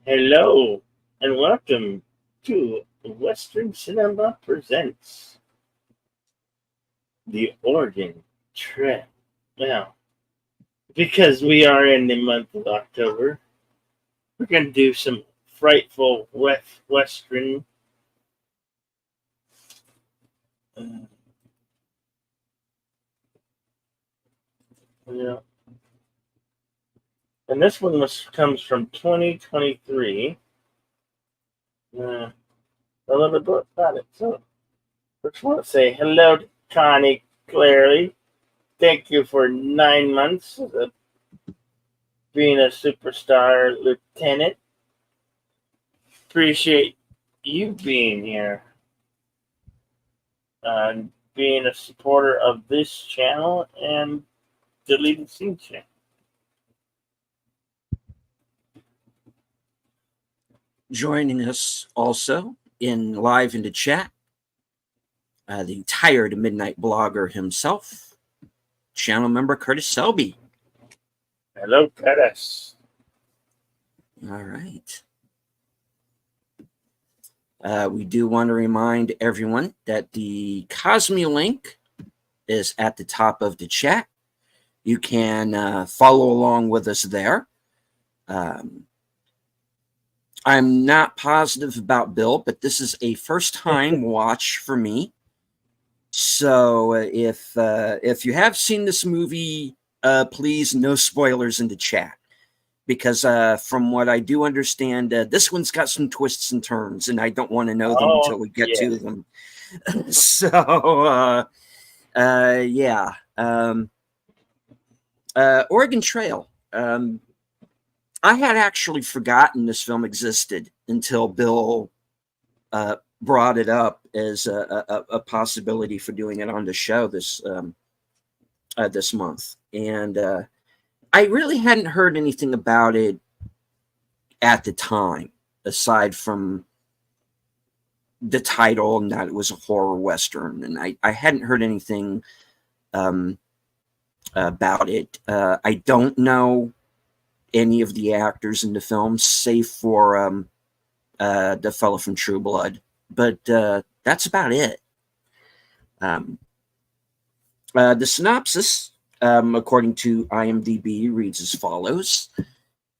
Hello and welcome to Western Cinema Presents the Oregon Trail. Now, because we are in the month of October, we're going to do some frightful Western. Uh, yeah. And this one comes from 2023. A little bit about it. So, first, I want to say hello to Connie Clary. Thank you for 9 months of being a superstar lieutenant. Appreciate you being here and being a supporter of this channel and Deleted Scene channel. Joining us also live in the chat, the tired midnight blogger himself, channel member Curtis Selby. Hello, Curtis. All right. We do want to remind everyone that the Cosme link is at the top of the chat. You can follow along with us there. I'm not positive about Bill, but this is a first-time watch for me. So if you have seen this movie, please no spoilers in the chat, because from what I do understand, this one's got some twists and turns, and I don't want to know them until we get to them. So yeah, Oregon Trail. I had actually forgotten this film existed until Bill brought it up as a possibility for doing it on the show this month, and I really hadn't heard anything about it at the time, aside from the title and that it was a horror western, and I hadn't heard anything about it. I don't know any of the actors in the film, save for the fellow from True Blood, but that's about it. The synopsis, according to IMDb, reads as follows.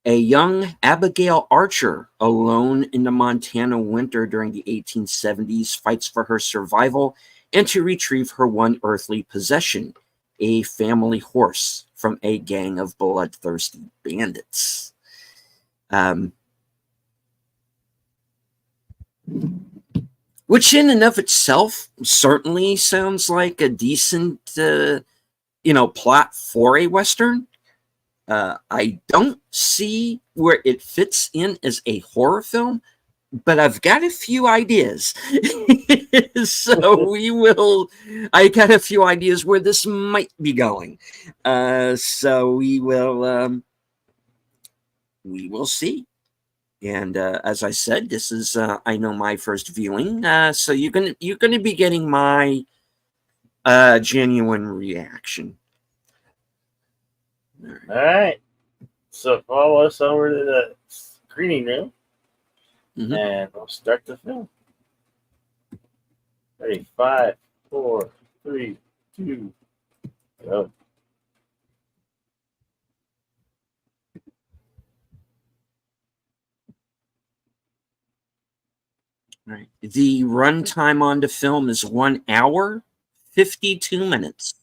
A young Abigail Archer, alone in the Montana winter during the 1870s, fights for her survival and to retrieve her one earthly possession, a family horse, from a gang of bloodthirsty bandits. Which in and of itself certainly sounds like a decent, plot for a Western. I don't see where it fits in as a horror film, but I've got a few ideas. So I got a few ideas where this might be going. So we will see. And as I said, this is I know my first viewing, so you're gonna be getting my genuine reaction. All right. So follow us over to the screening room, and we'll start the film. Ready? 5, 4, 3, 2, go. Right. The runtime on the film is 1 hour, 52 minutes.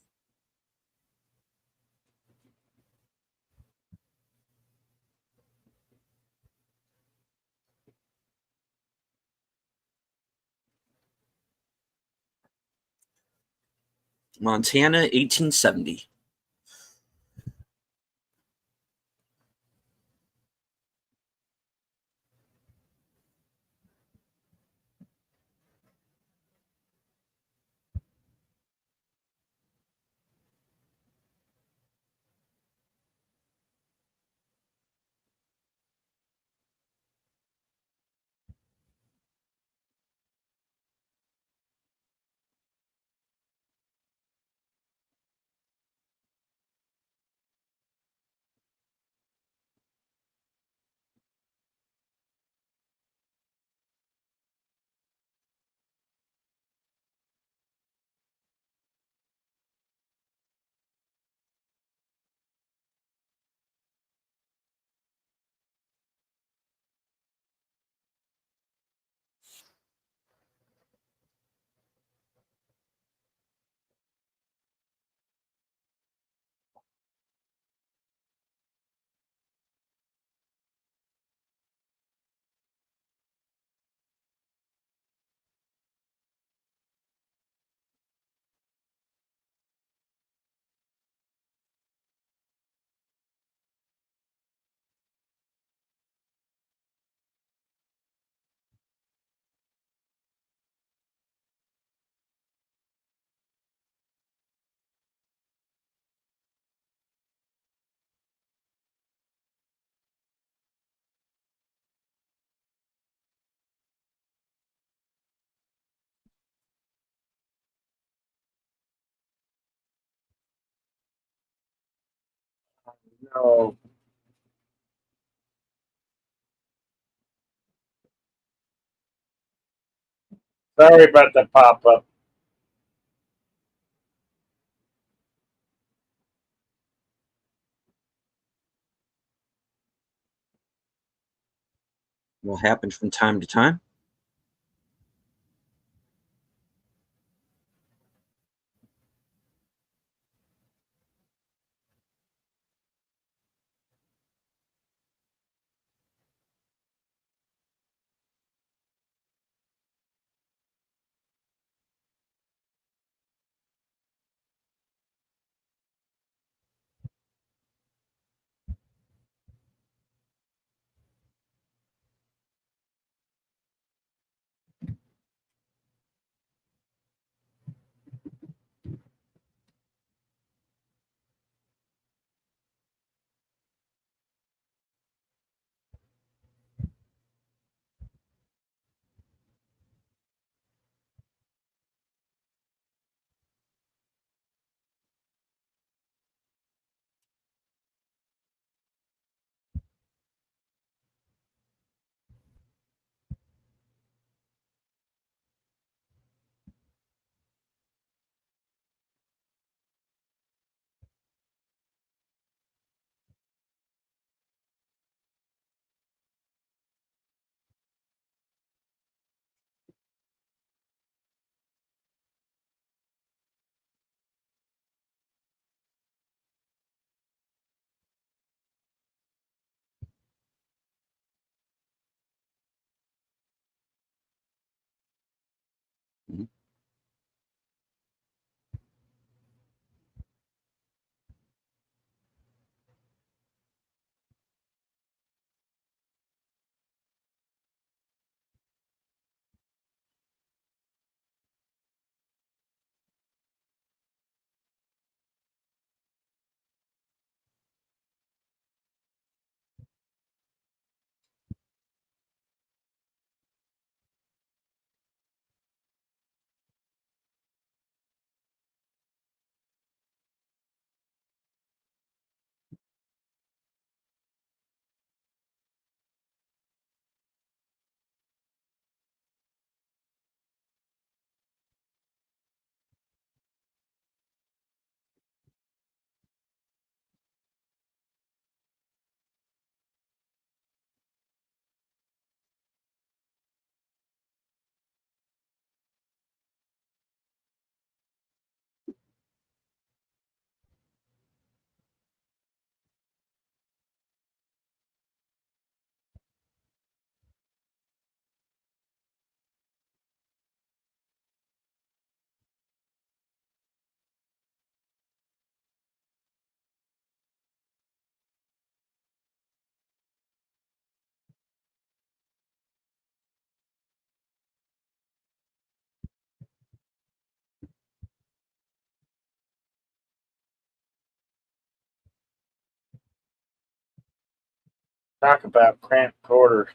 Montana, 1870. No. Sorry about the pop up. Will happen from time to time. Mhm. Talk about cramped quarters.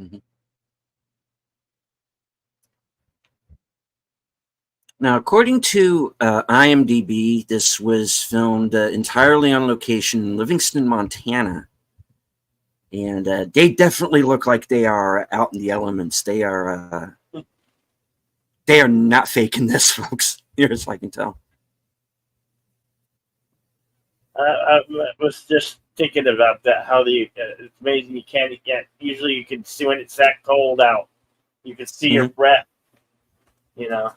Mhm. Now, according to IMDb, this was filmed entirely on location in Livingston, Montana, and they definitely look like they are out in the elements. They are not faking this, folks. Here as I can tell. I was just thinking about that. How it's amazing you can't get. Usually, you can see when it's that cold out. You can see your Mhm. breath. You know.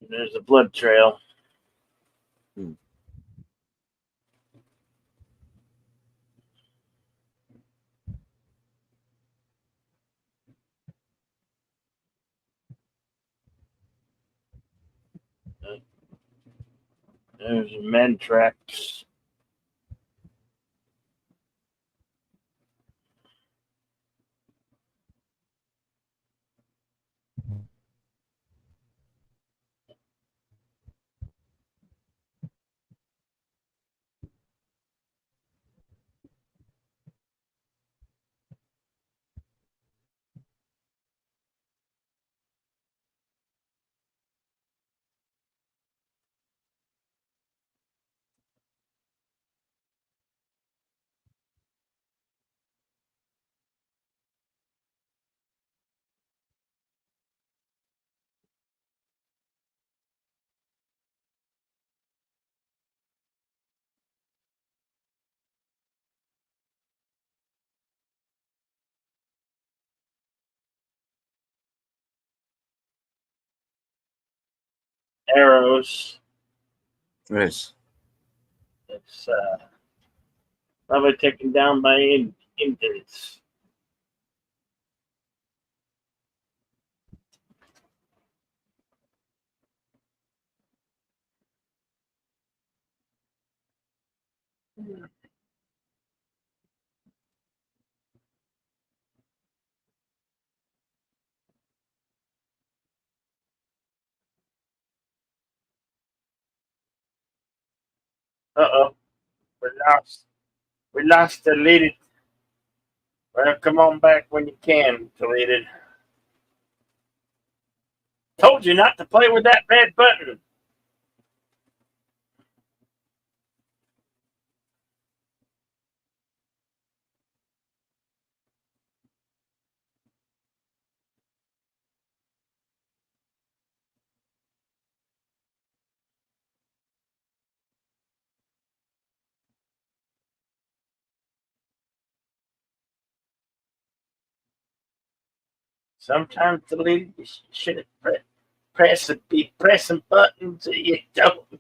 There's a blood trail. Mm. There's men tracks. Arrows. Yes. It's probably taken down by Indians. Uh-oh. We lost. We lost deleted. Well, come on back when you can, deleted. Told you not to play with that red button. Sometimes deleted. You should have be pressing buttons that you don't.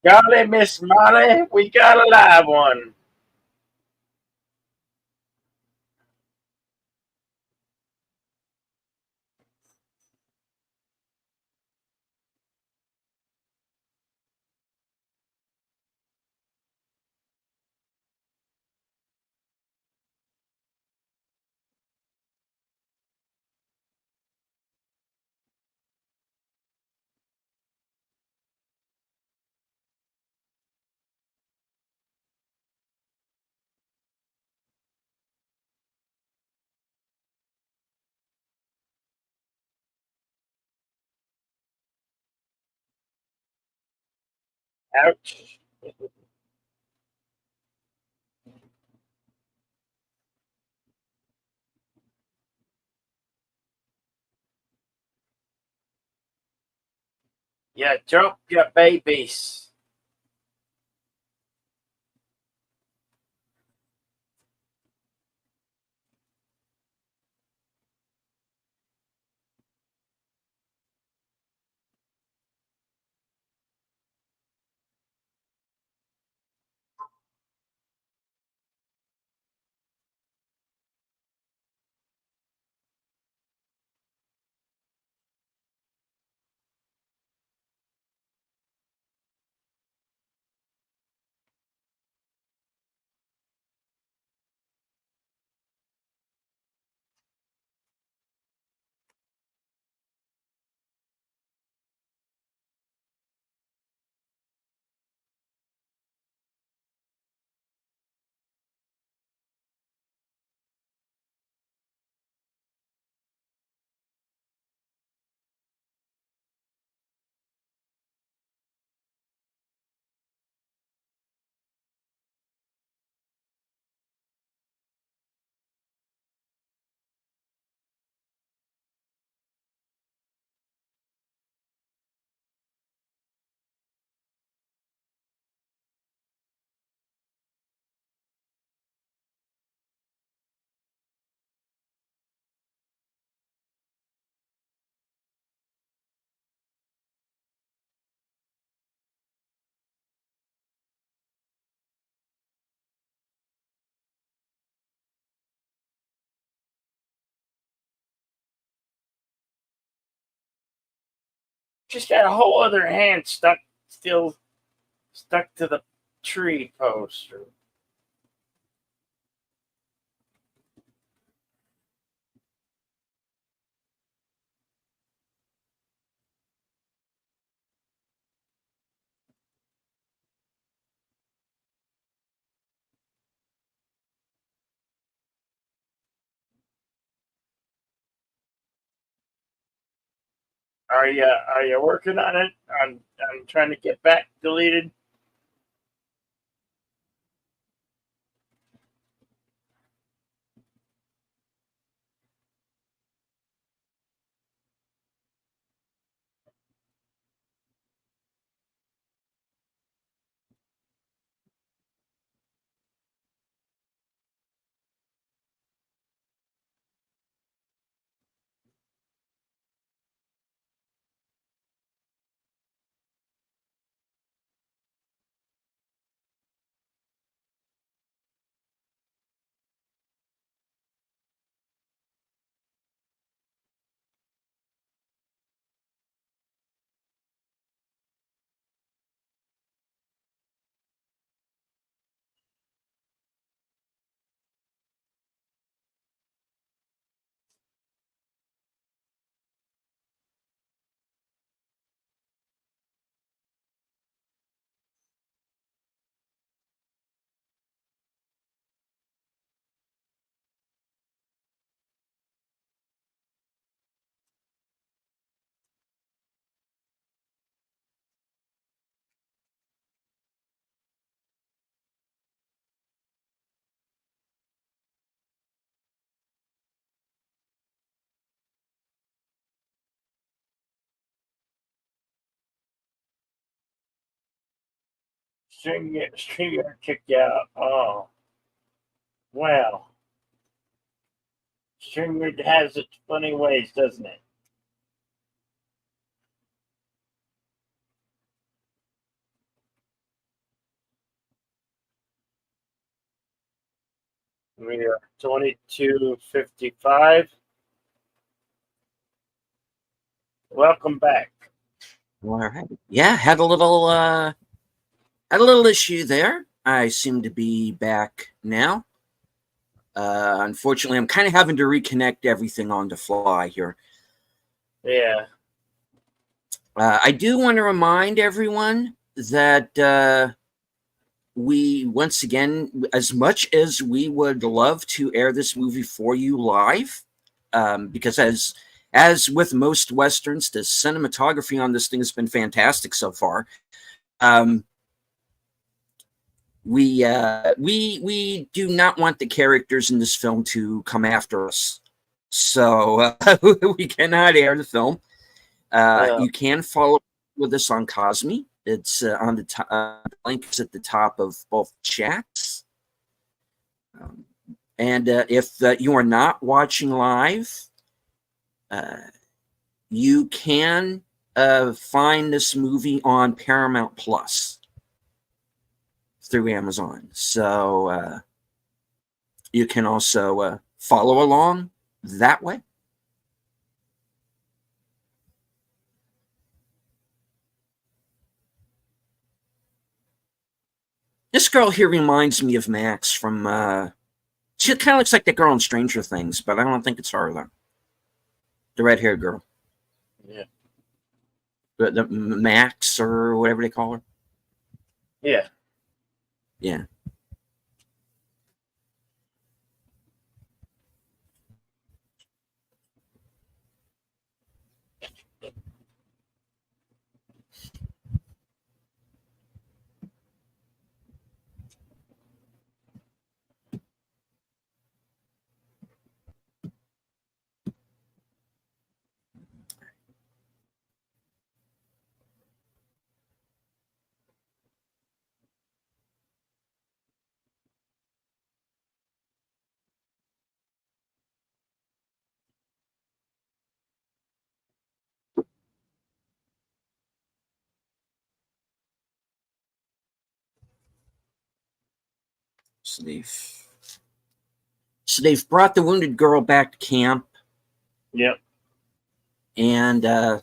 Golly, Miss Molly, we got a live one. Ouch. Yeah, drop your babies. Just got a whole other hand still stuck to the tree post. Are you working on it? I'm trying to get back deleted. StreamYard kicked you out. Oh, well. StreamYard has its funny ways, doesn't it? We are 22:55. Welcome back. All right. Yeah, had a little issue there. I seem to be back now. Unfortunately, I'm kind of having to reconnect everything on the fly here. Yeah. I do want to remind everyone that we, once again, as much as we would love to air this movie for you live, because as with most westerns, the cinematography on this thing has been fantastic so far. we do not want the characters in this film to come after us, so we cannot air the film. You can follow with us on Cosme. It's on the top. Link is at the top of both chats. And if you are not watching live, you can find this movie on Paramount Plus through Amazon. So you can also follow along that way. This girl here reminds me of Max from. She kind of looks like that girl in Stranger Things, but I don't think it's her though. The red-haired girl. Yeah. The Max or whatever they call her. Yeah. Yeah. So they've brought the wounded girl back to camp. Yep. And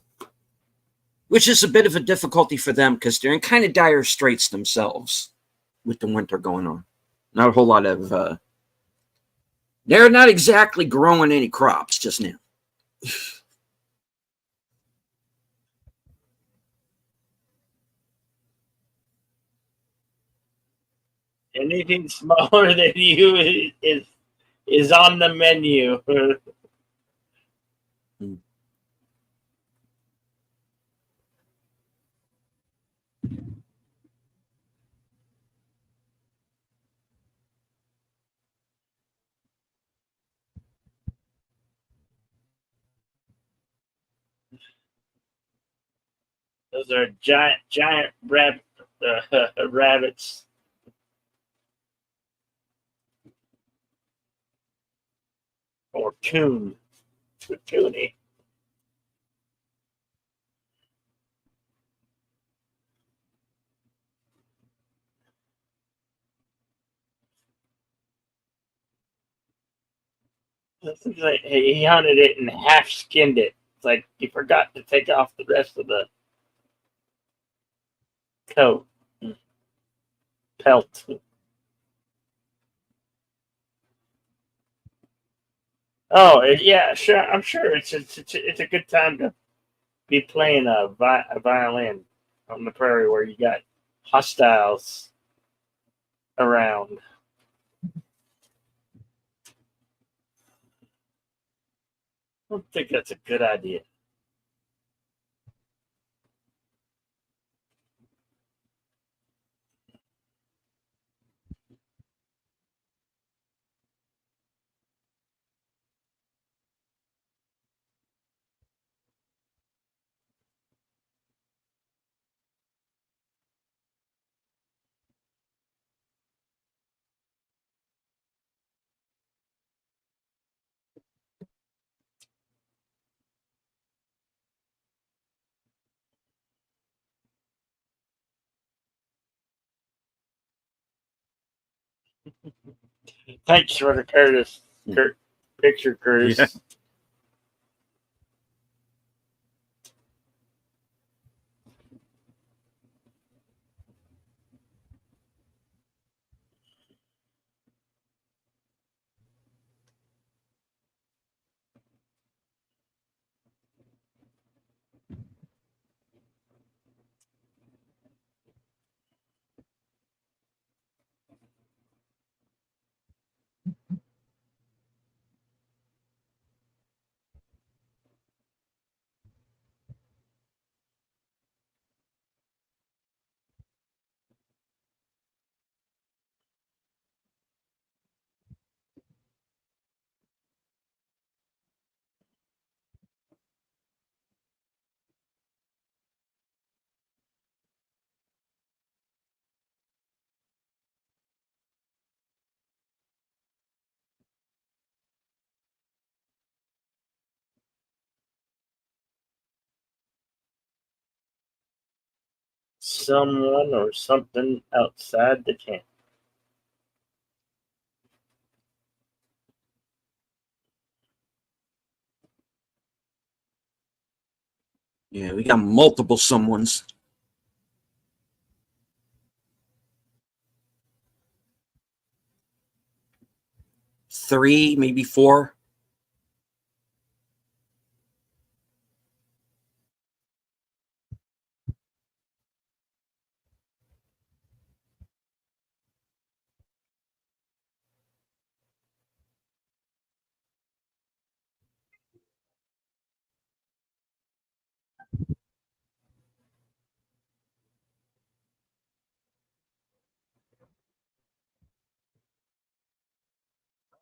which is a bit of a difficulty for them because they're in kind of dire straits themselves with the winter going on. Not a whole lot of they're not exactly growing any crops just now. Anything smaller than you is on the menu. Those are giant rabbits. Or coon. Cooney. It's like he hunted it and half skinned it. It's like he forgot to take off the rest of the coat. Pelt. Oh yeah, sure. I'm sure it's a good time to be playing a violin on the prairie where you got hostiles around. I don't think that's a good idea. Thanks for the picture, Curtis. Yeah. someone or something outside the camp. Yeah, we got multiple someones. Three, maybe four.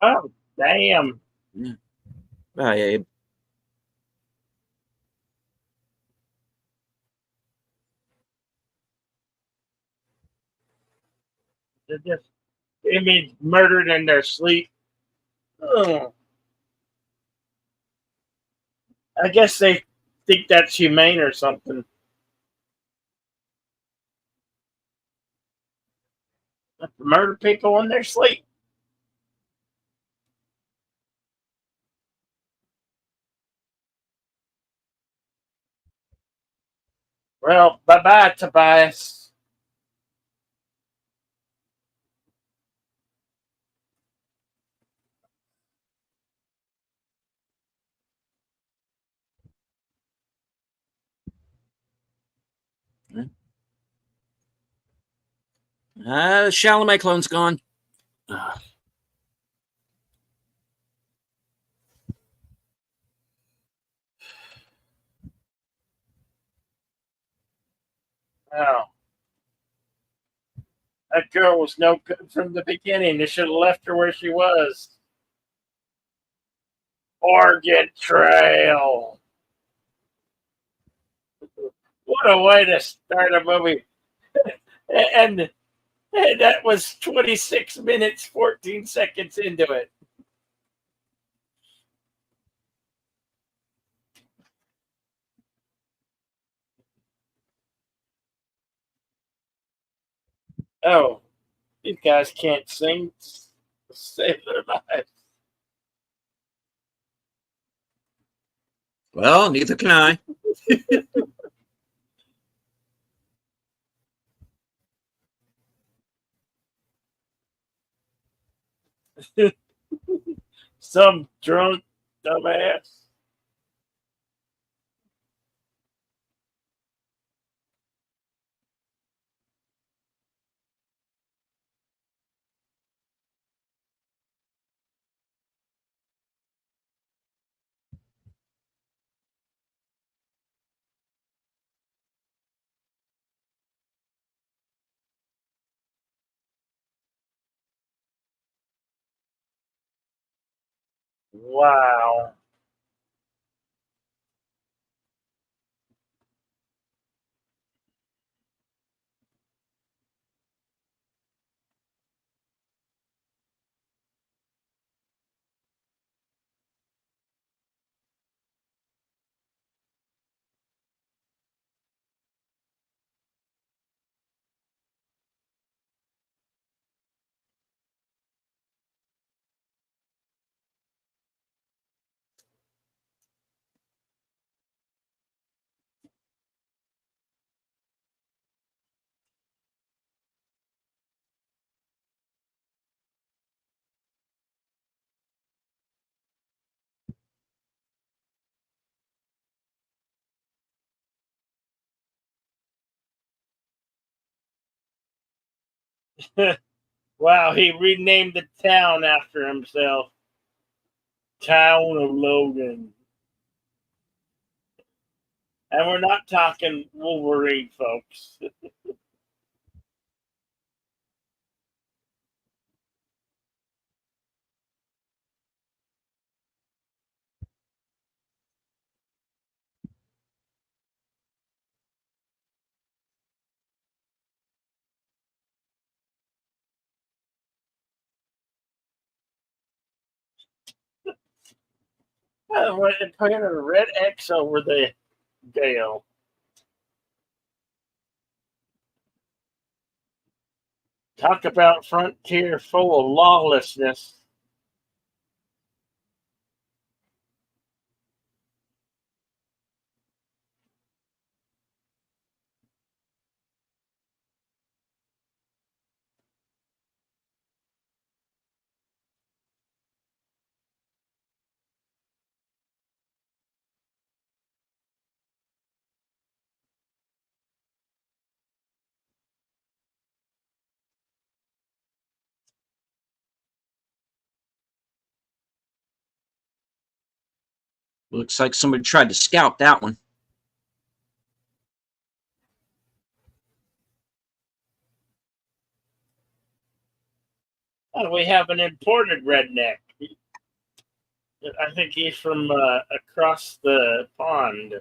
Oh, damn. Yeah. Yeah, They're just they murdered in their sleep. Ugh. I guess they think that's humane or something. Murder people in their sleep. Well, bye bye, Tobias. Chalamet clone's gone. Oh, that girl was no good from the beginning. They should have left her where she was. Oregon Trail. What a way to start a movie. And that was 26 minutes, 14 seconds into it. Oh, these guys can't sing to save their lives. Well, neither can I. Some drunk dumbass. Wow. Wow, he renamed the town after himself. Town of Logan. And we're not talking Wolverine, folks. We're putting a red X over the Gale. Talk about frontier full of lawlessness. Looks like somebody tried to scout that one. Oh, we have an imported redneck. I think he's from across the pond.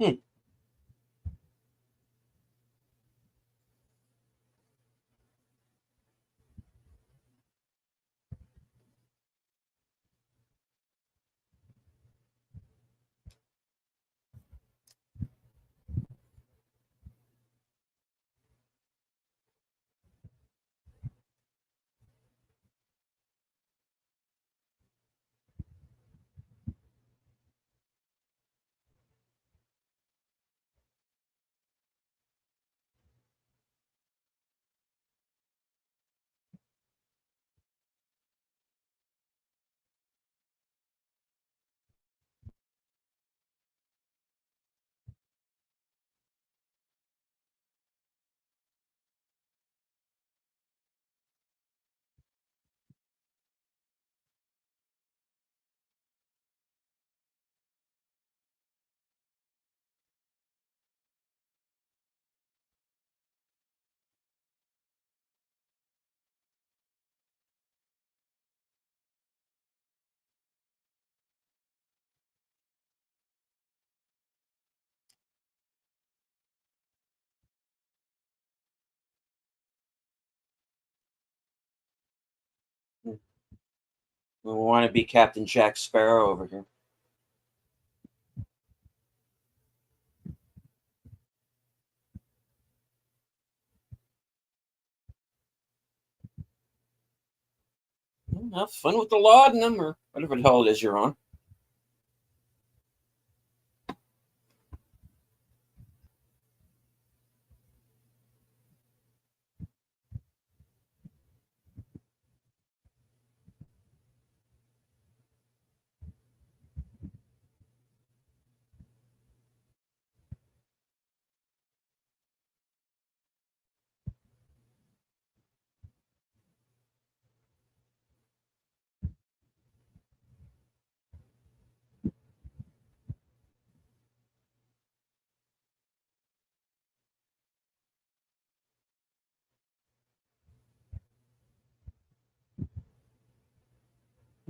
Hmm. We want to be Captain Jack Sparrow over here. Have fun with the laudanum or whatever the hell it is you're on.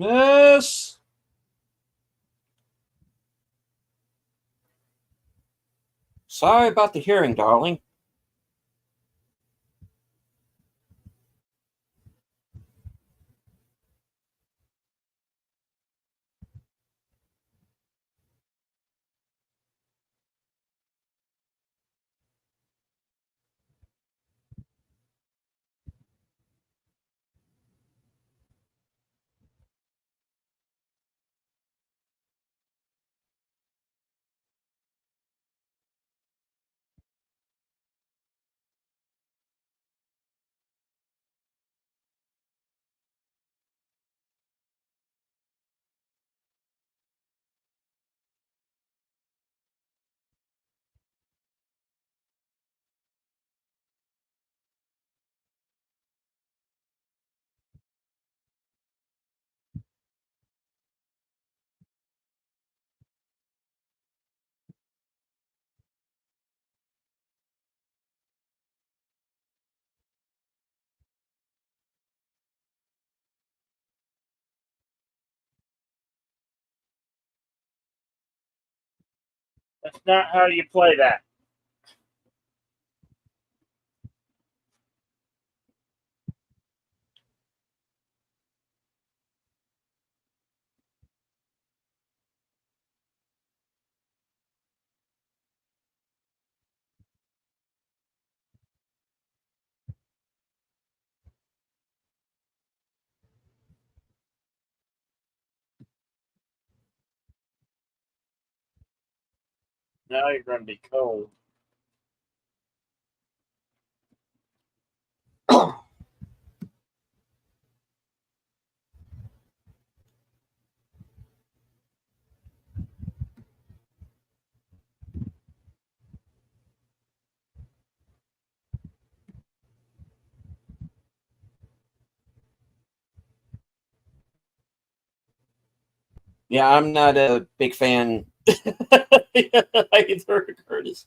Yes. Sorry about the hearing, darling. That's not how you play that. Now you're going to be cold. Yeah, I'm not a big fan either, Curtis.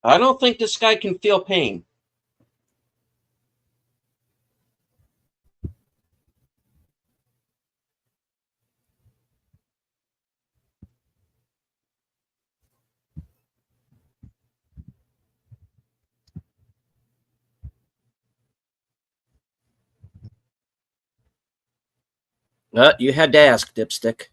I don't think this guy can feel pain. You had to ask, Dipstick.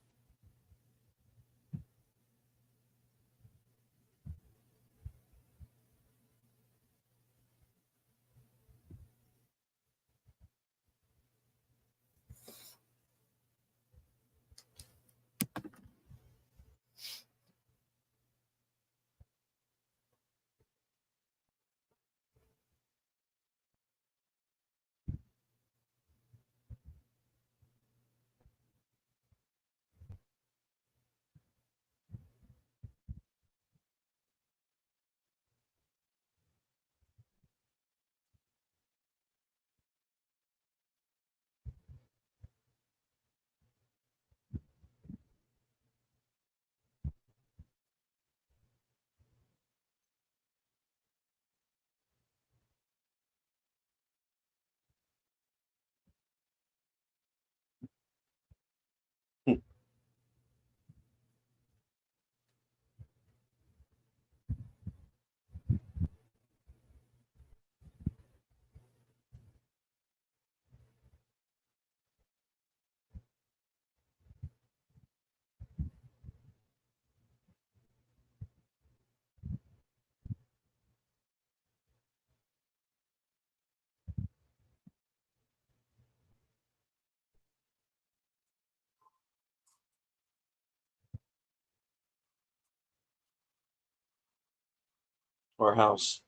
or house.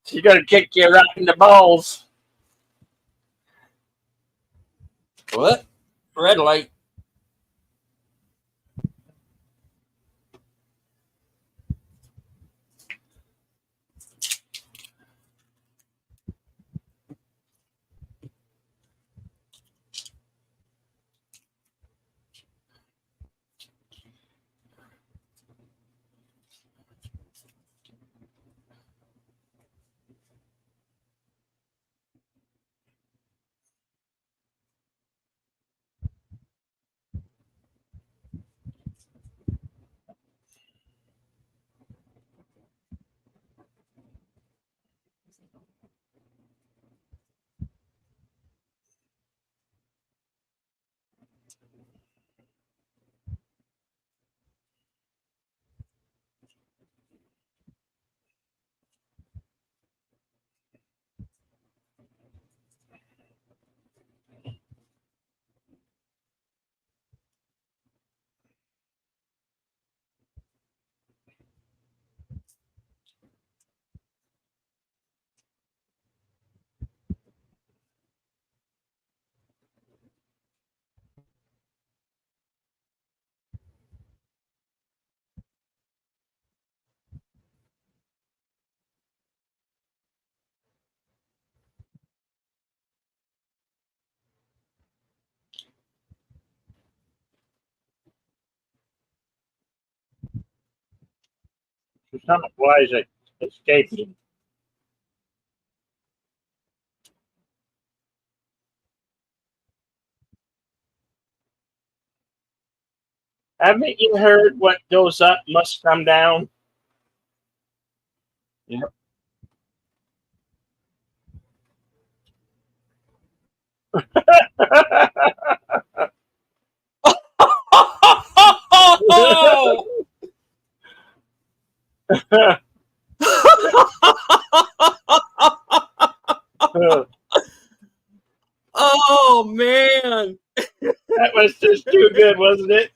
She's gonna kick you right in the balls. What? Red light. Some flies are escaping. Haven't you heard what goes up must come down? Yep. That Oh man. was just too good, wasn't it?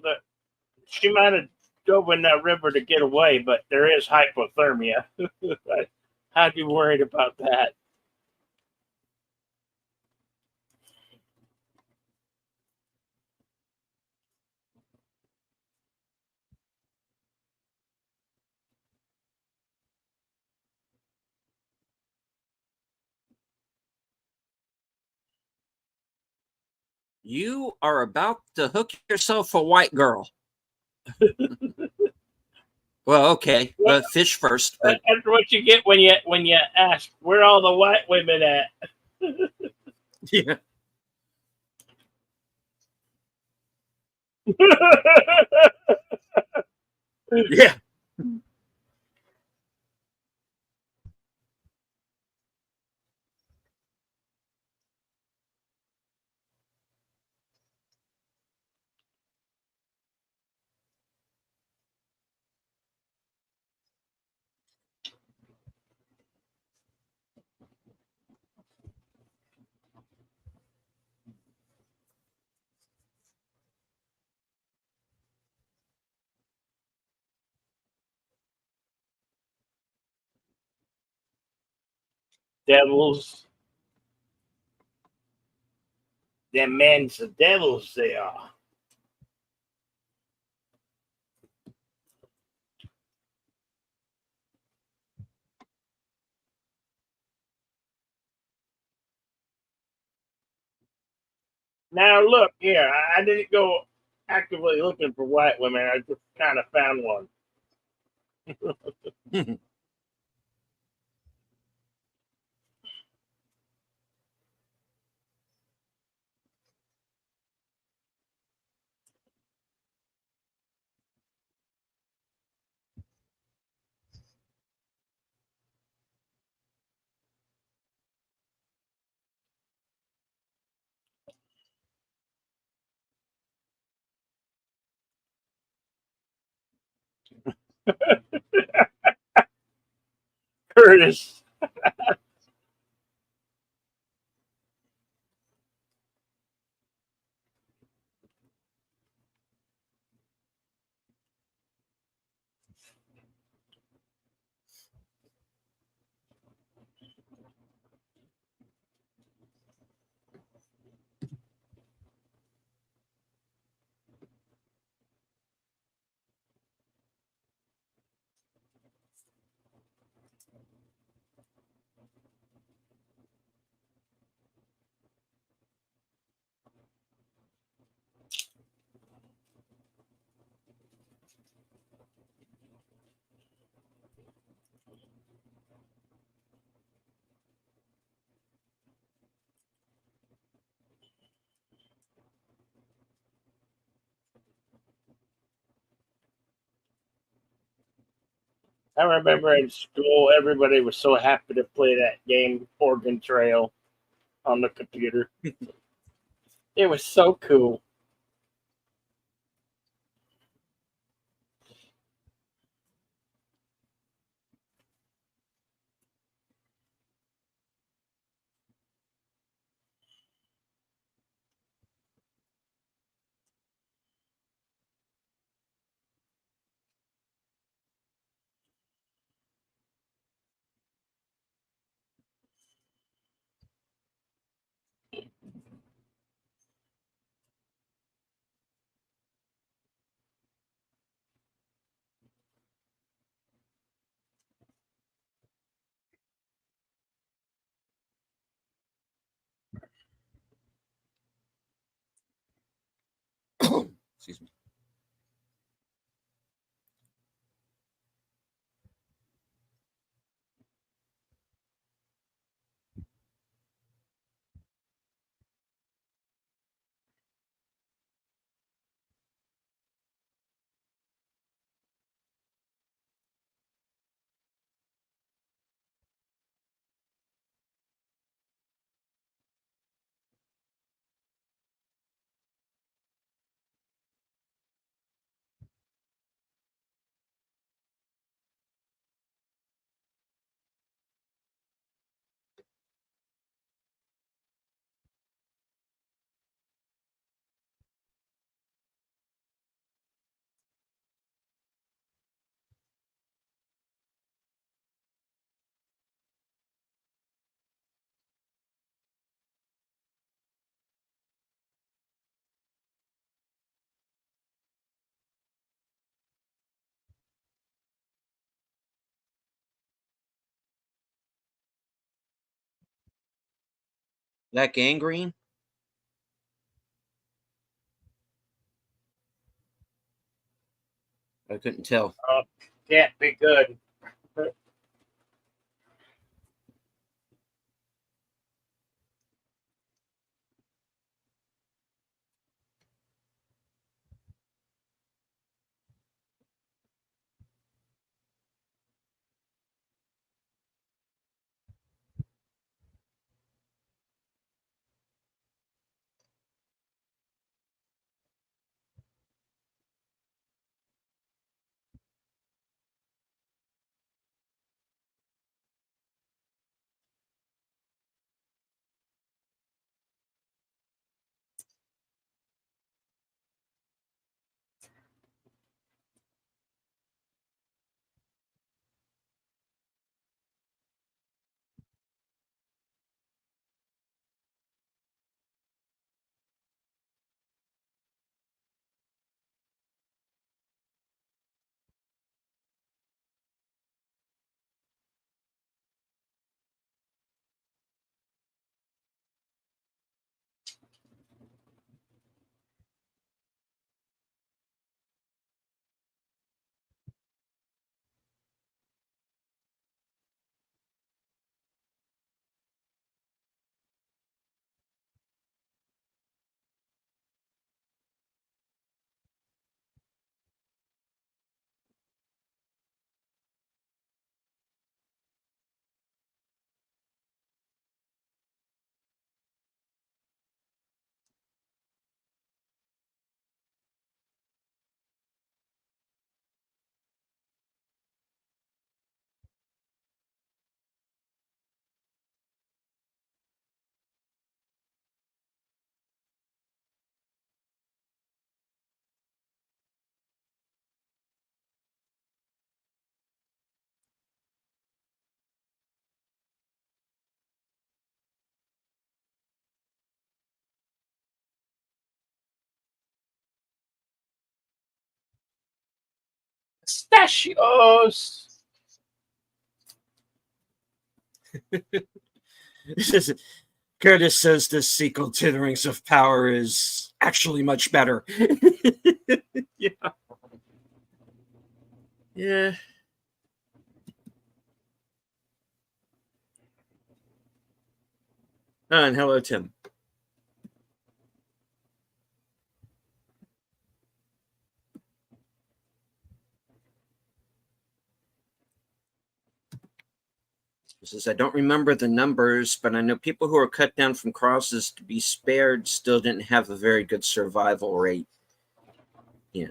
The she might have dove in that river to get away, but there is hypothermia. I'd be worried about that. You are about to hook yourself a white girl. Well, okay, fish first, but That's what you get when you ask where all the white women at. yeah. Yeah. Devils. Them men's the devils they are. Now look here, I didn't go actively looking for white women. I just kind of found one. Curtis. I remember in school, everybody was so happy to play that game, Oregon Trail, on the computer. It was so cool. Excuse me. That gangrene? I couldn't tell. Can't be good. Pistachios. Curtis says this sequel to The Rings of Power is actually much better. Yeah. Yeah. And hello, Tim. He says, I don't remember the numbers, but I know people who were cut down from crosses to be spared still didn't have a very good survival rate. Yeah.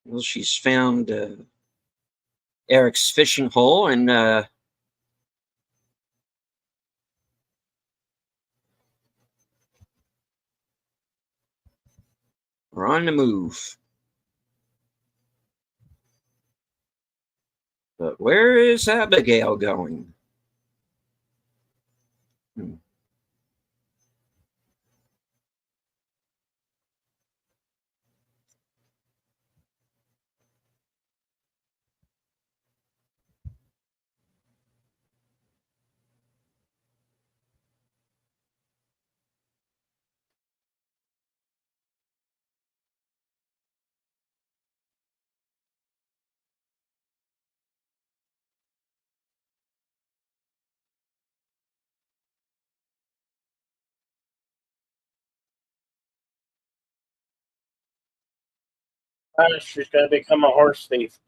Well, she's found Eric's fishing hole, and we're on the move. But where is Abigail going? Hmm. She's going to become a horse thief.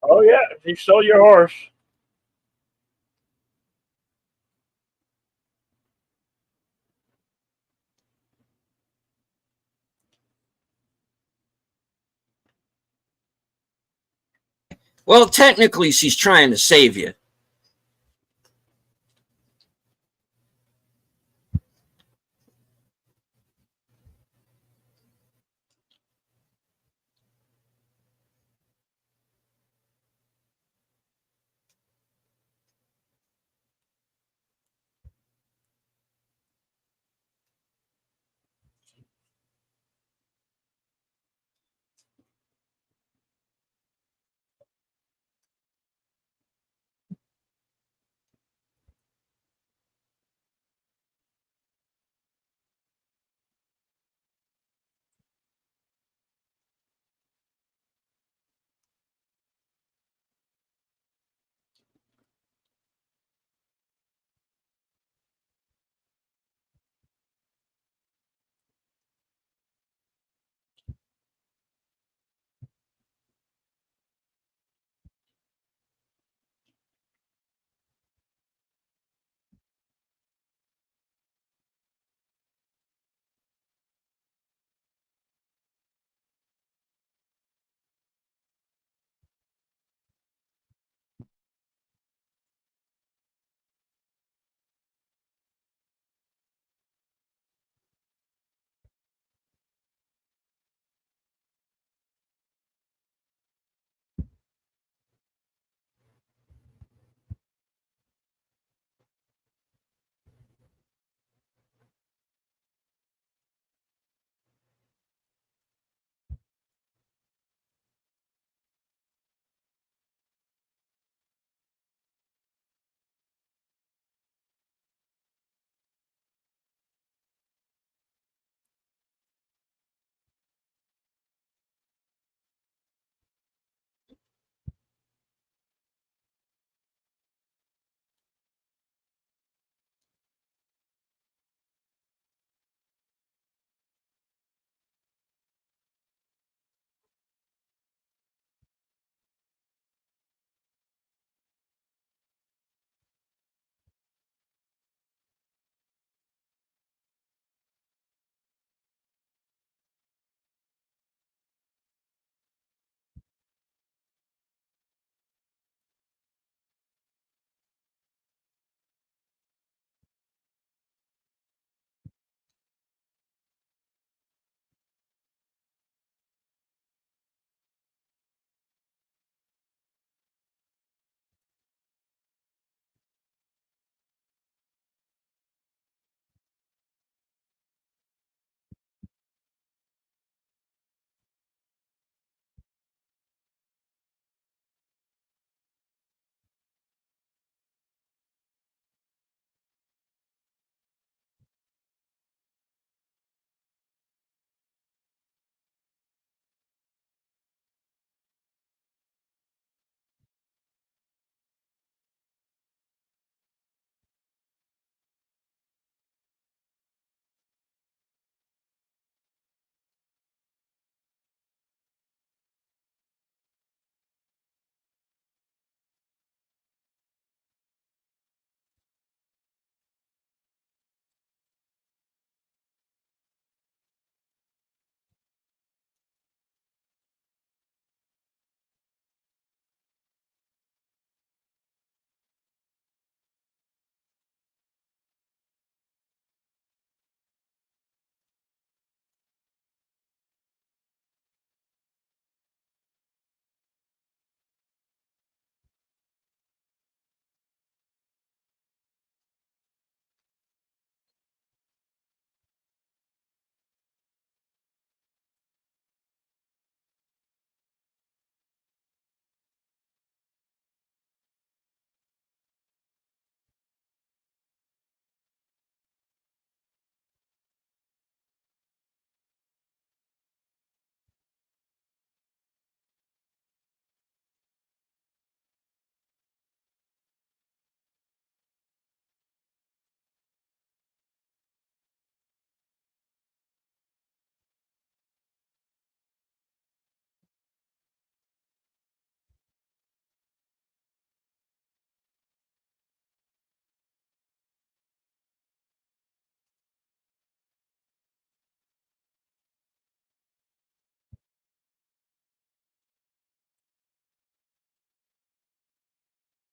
Oh, yeah. She stole your horse. Well, technically, she's trying to save you.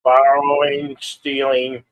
Borrowing, stealing.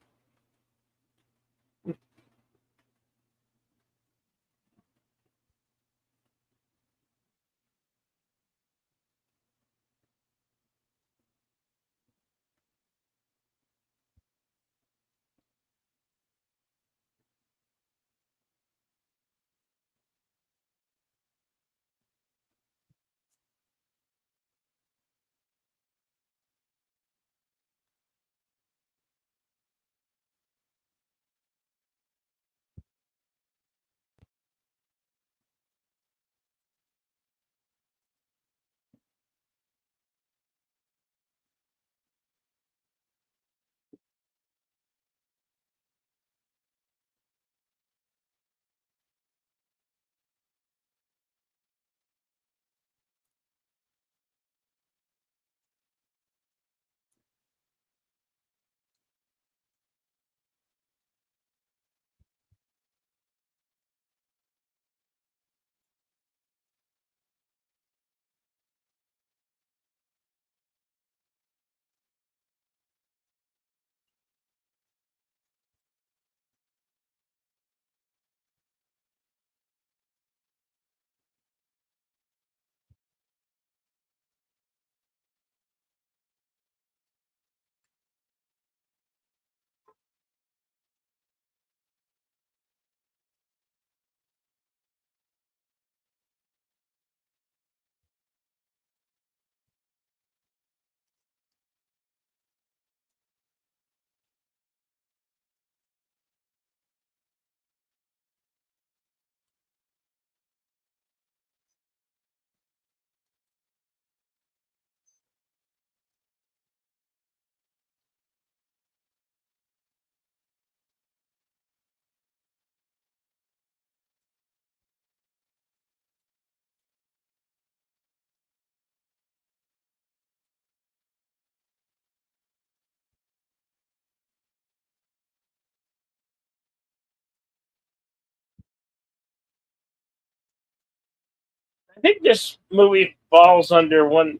I think this movie falls under one of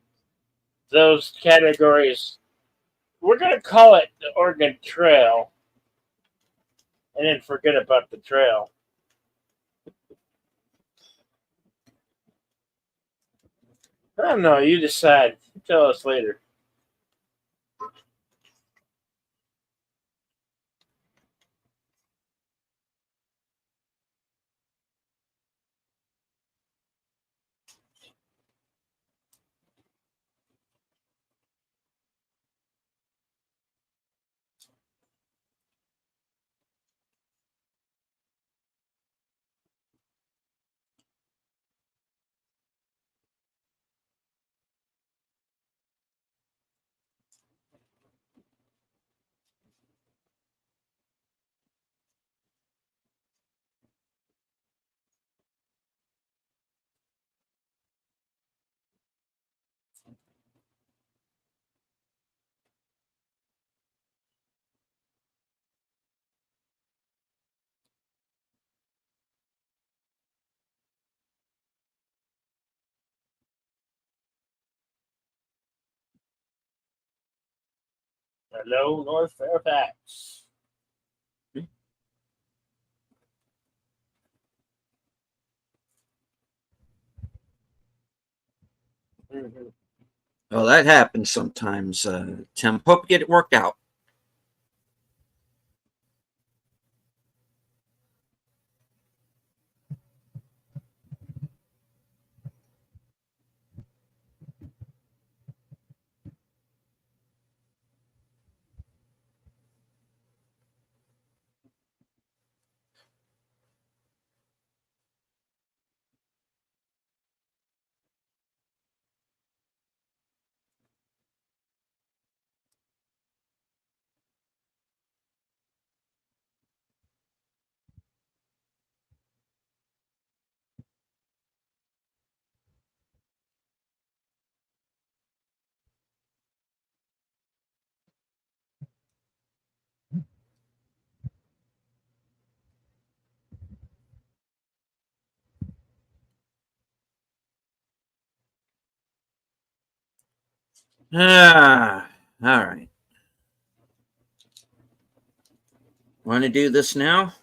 those categories. We're gonna call it the Oregon Trail, and then forget about the trail. I don't know. You decide. Tell us later. Hello, North Fairfax. Mhm. Well, that happens sometimes. Tim, hope you get it worked out. Ah, all right. Want to do this now?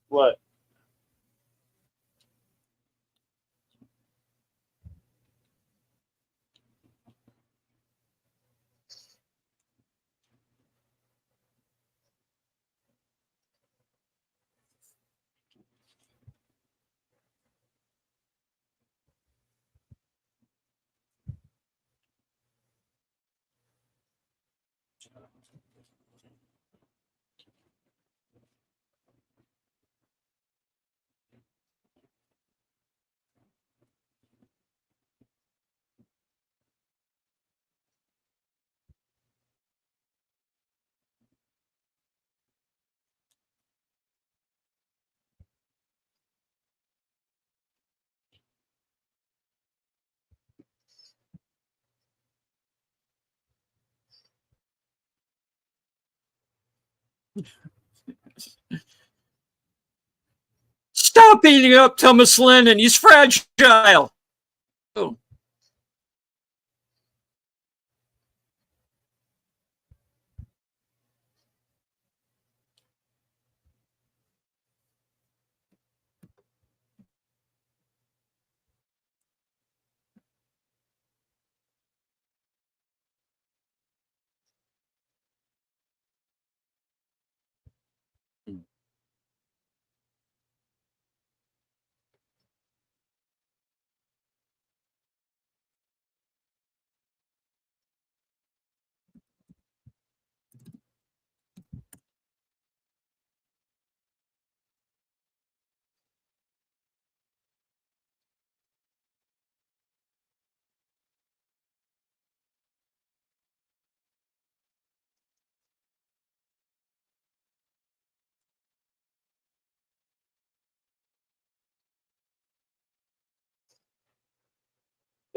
What? Stop beating up Thomas Lennon. He's fragile. Oh.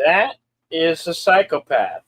That is a psychopath.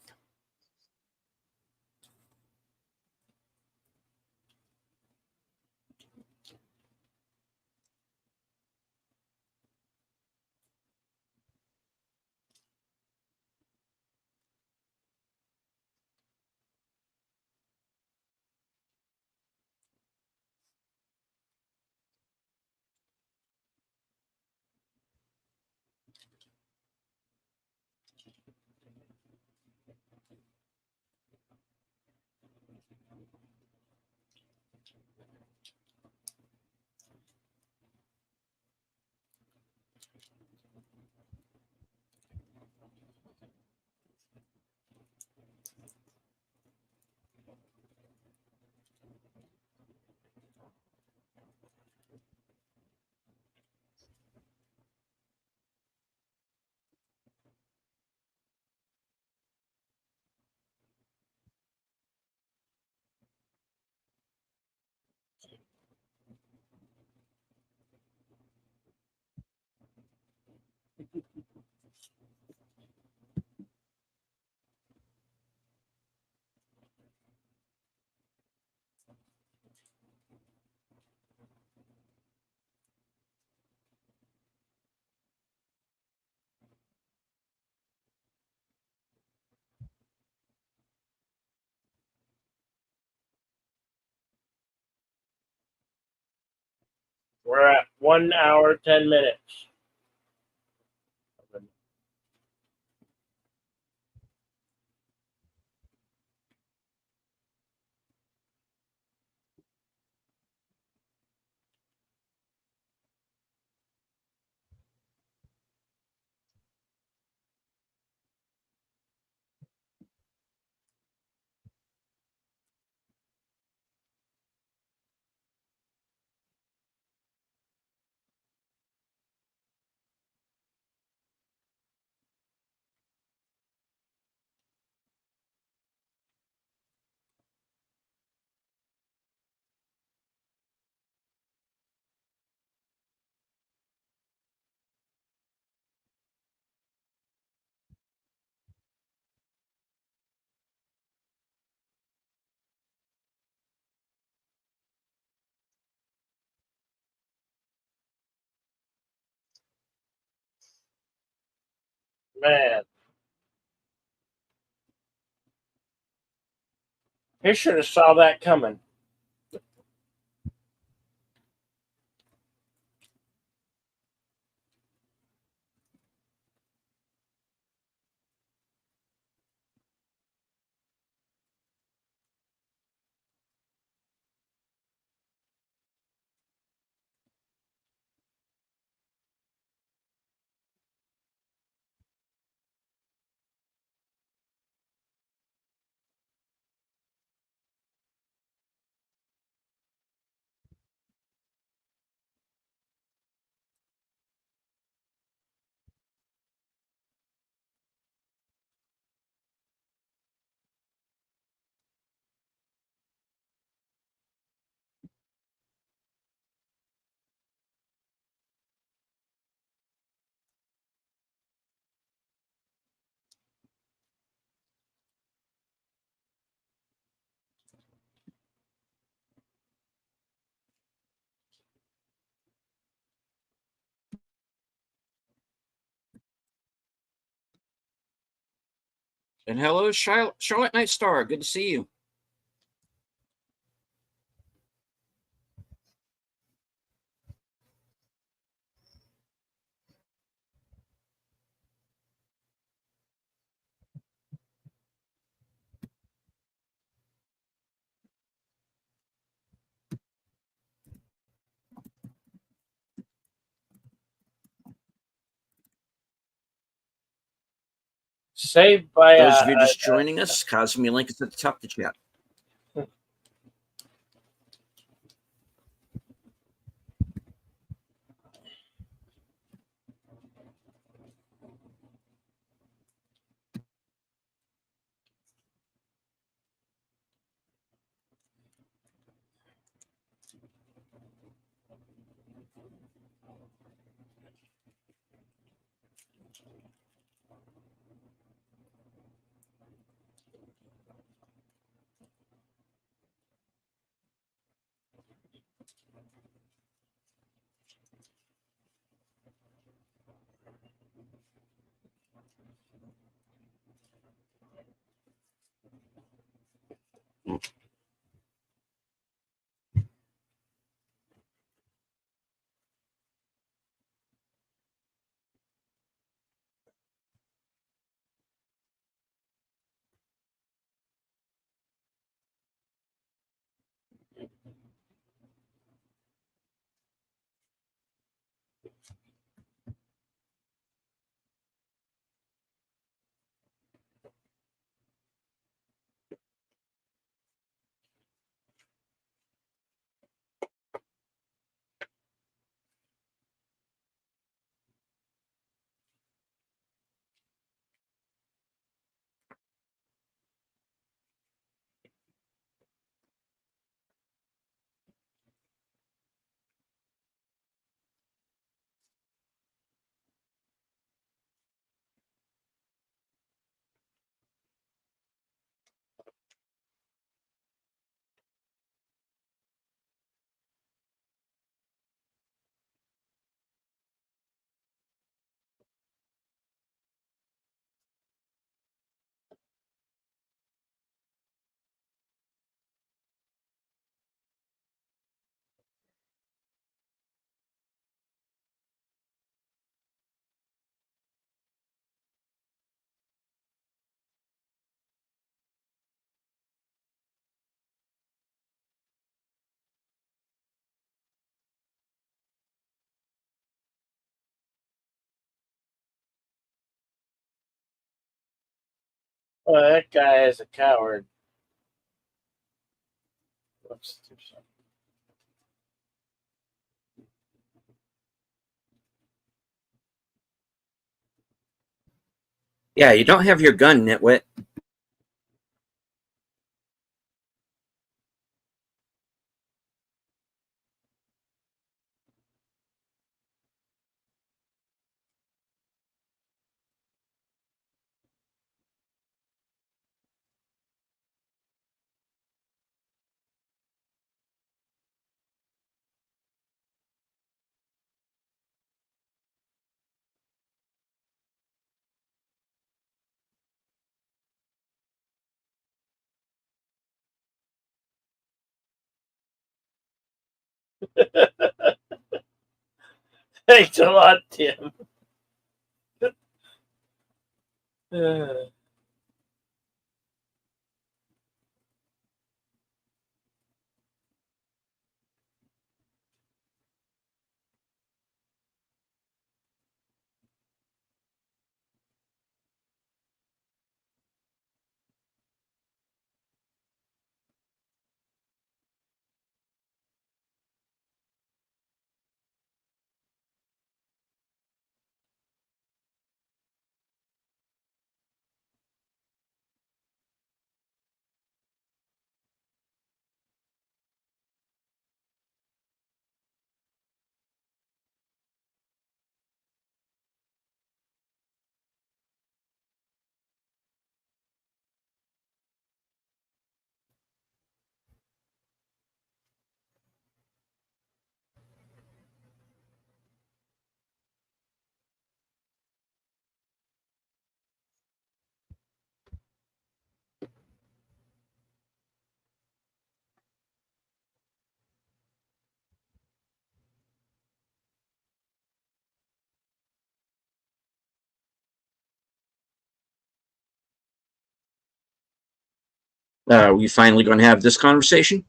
We're at 1 hour, 10 minutes. Man. He should have saw that coming. And hello, Charlotte Night Star. Good to see you. Saved by Those of you just joining us, Cosme link is at the top of the chat. Oh, that guy is a coward. Whoops. Yeah, you don't have your gun, nitwit. Thanks a lot, Tim. Uh, We finally going to have this conversation?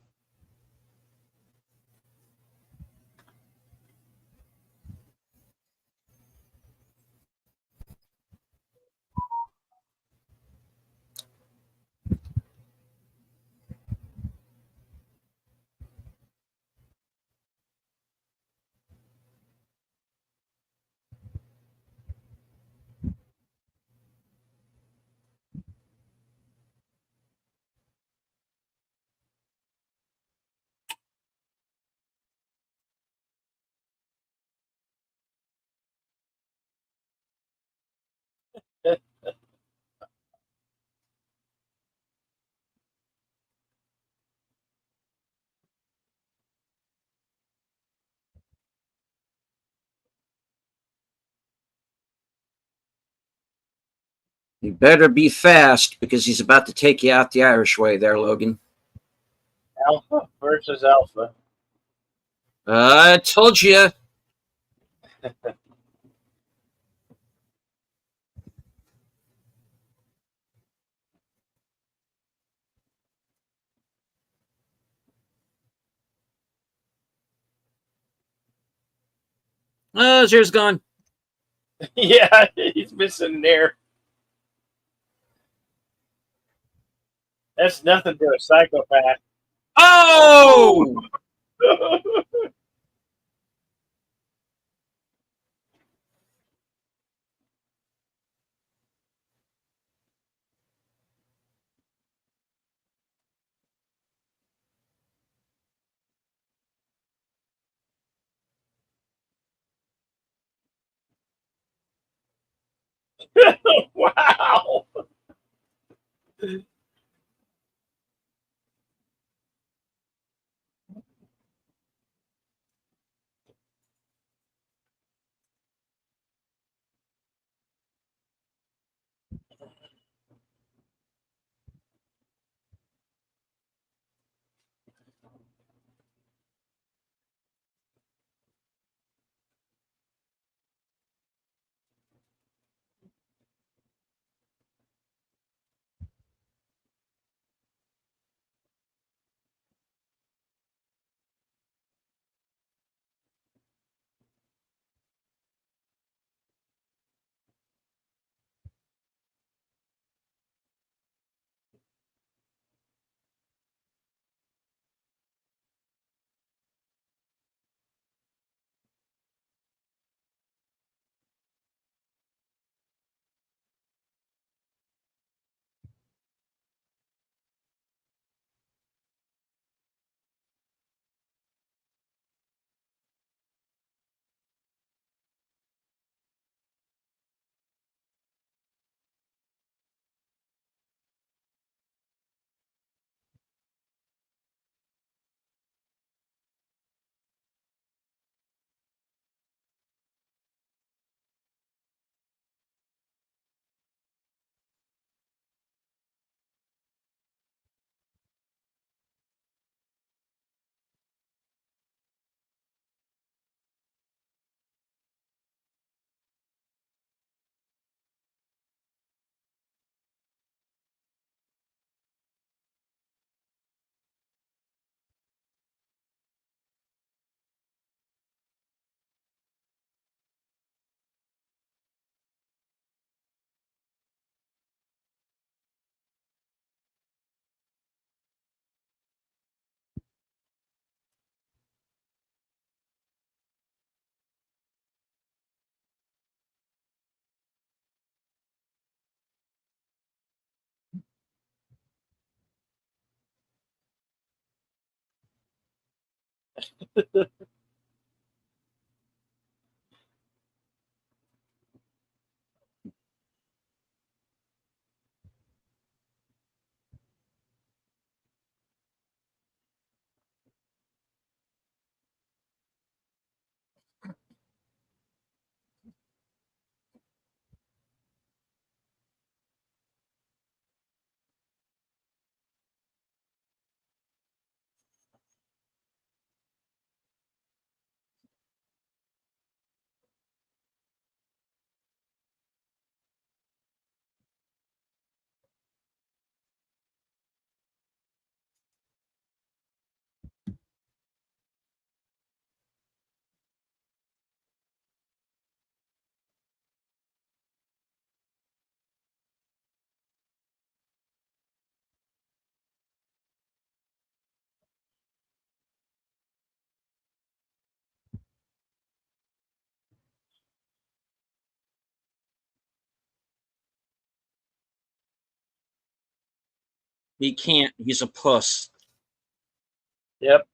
You better be fast because he's about to take you out the Irish way there, Logan. Alpha versus Alpha. I told you. Oh, Zere's gone. Yeah, he's missing an air. That's nothing to a psychopath. Oh! Wow. He can't. He's a puss. Yep.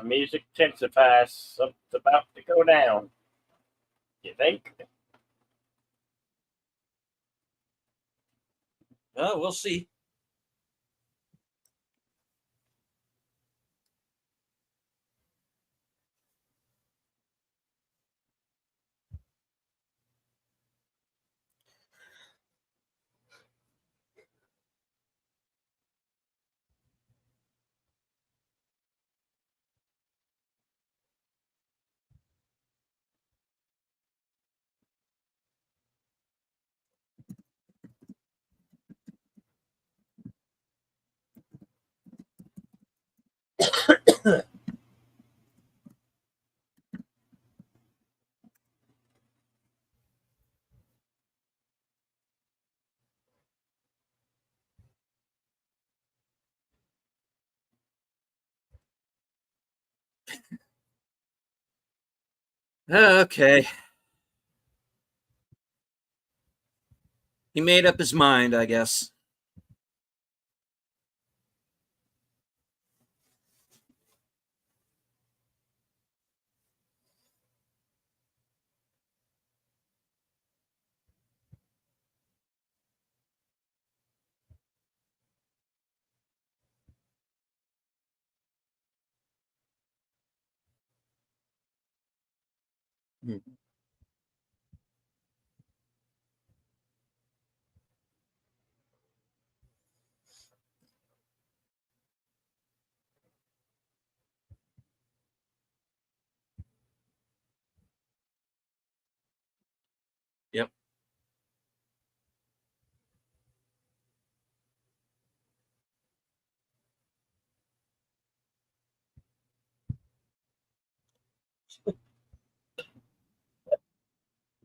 My music intensifies. Something's about to go down. You think? Oh, we'll see. Okay. He made up his mind, I guess. Hmm. Yep.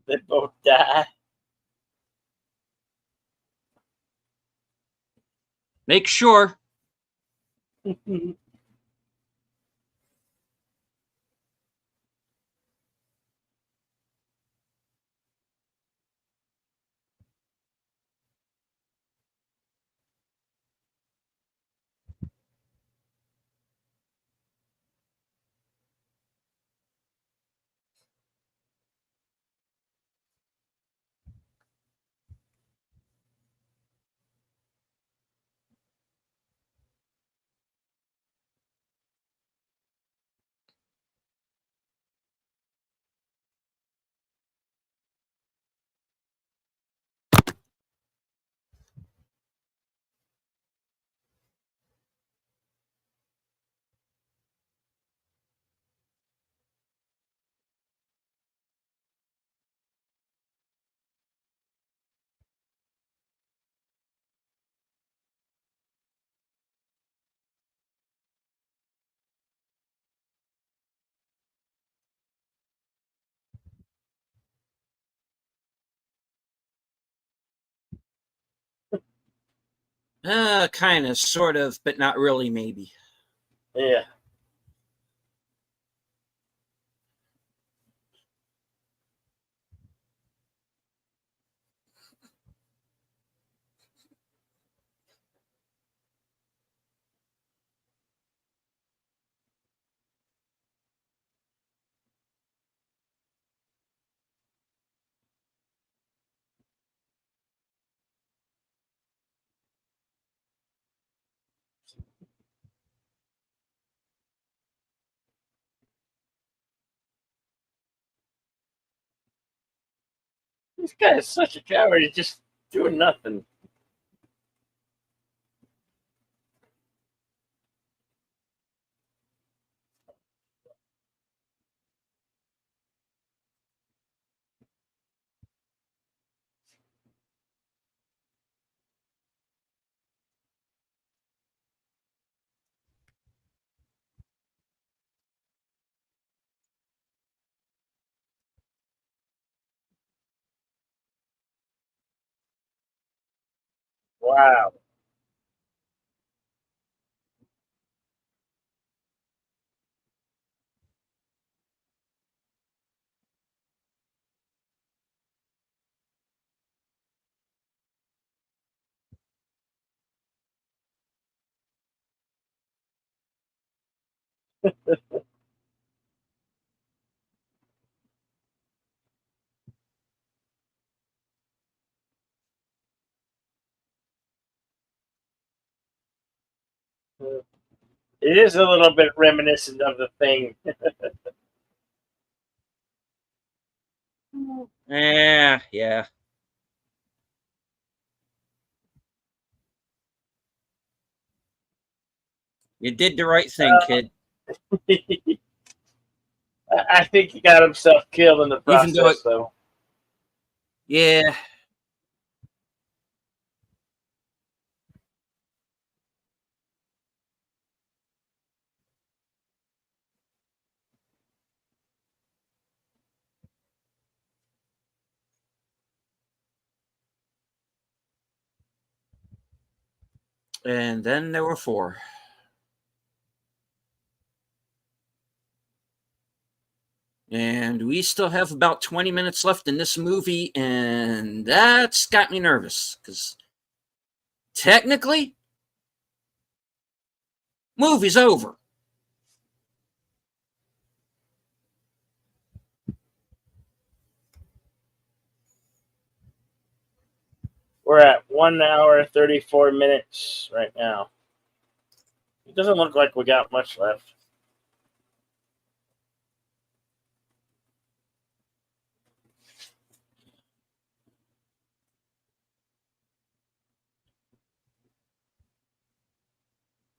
They both die. Make sure. Kind of, sort of, but not really, maybe. Yeah. This guy is such a coward. He's just doing nothing. Wow. It is a little bit reminiscent of the thing. Yeah, yeah. You did the right thing, kid. I think he got himself killed in the Even though it, process, though. yeah, and then there were four. And we still have about 20 minutes left in this movie, and that's got me nervous because technically, movie's over. We're at 1 hour 34 minutes right now. It doesn't look like we got much left.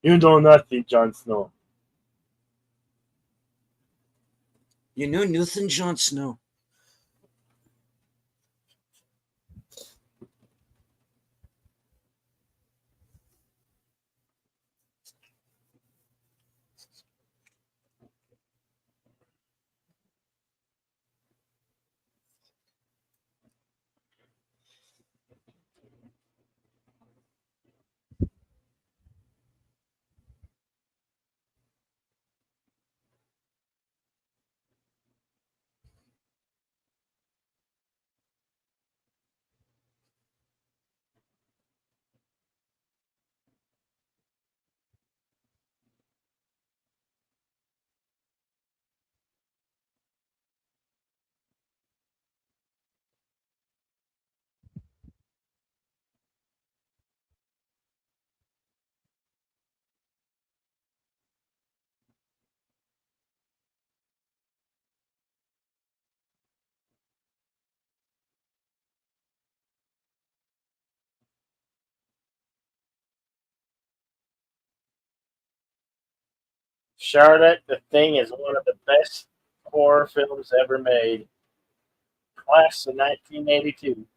You know nothing, Jon Snow. You know Nathan Jon Snow. Charlotte, The Thing is one of the best horror films ever made. Class of 1982.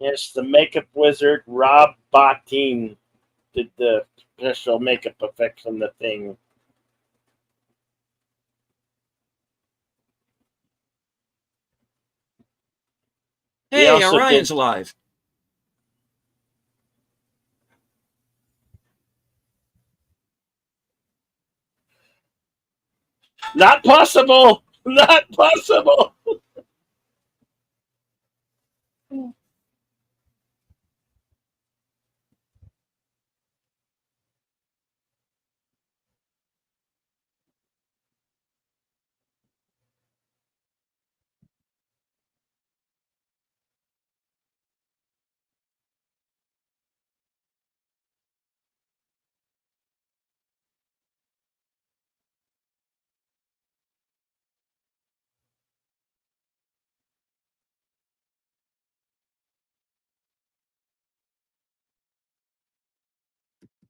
Yes, the makeup wizard Rob Bottin did the special makeup effects on The Thing. He Hey, also Orion's did. alive. Not possible! Not possible!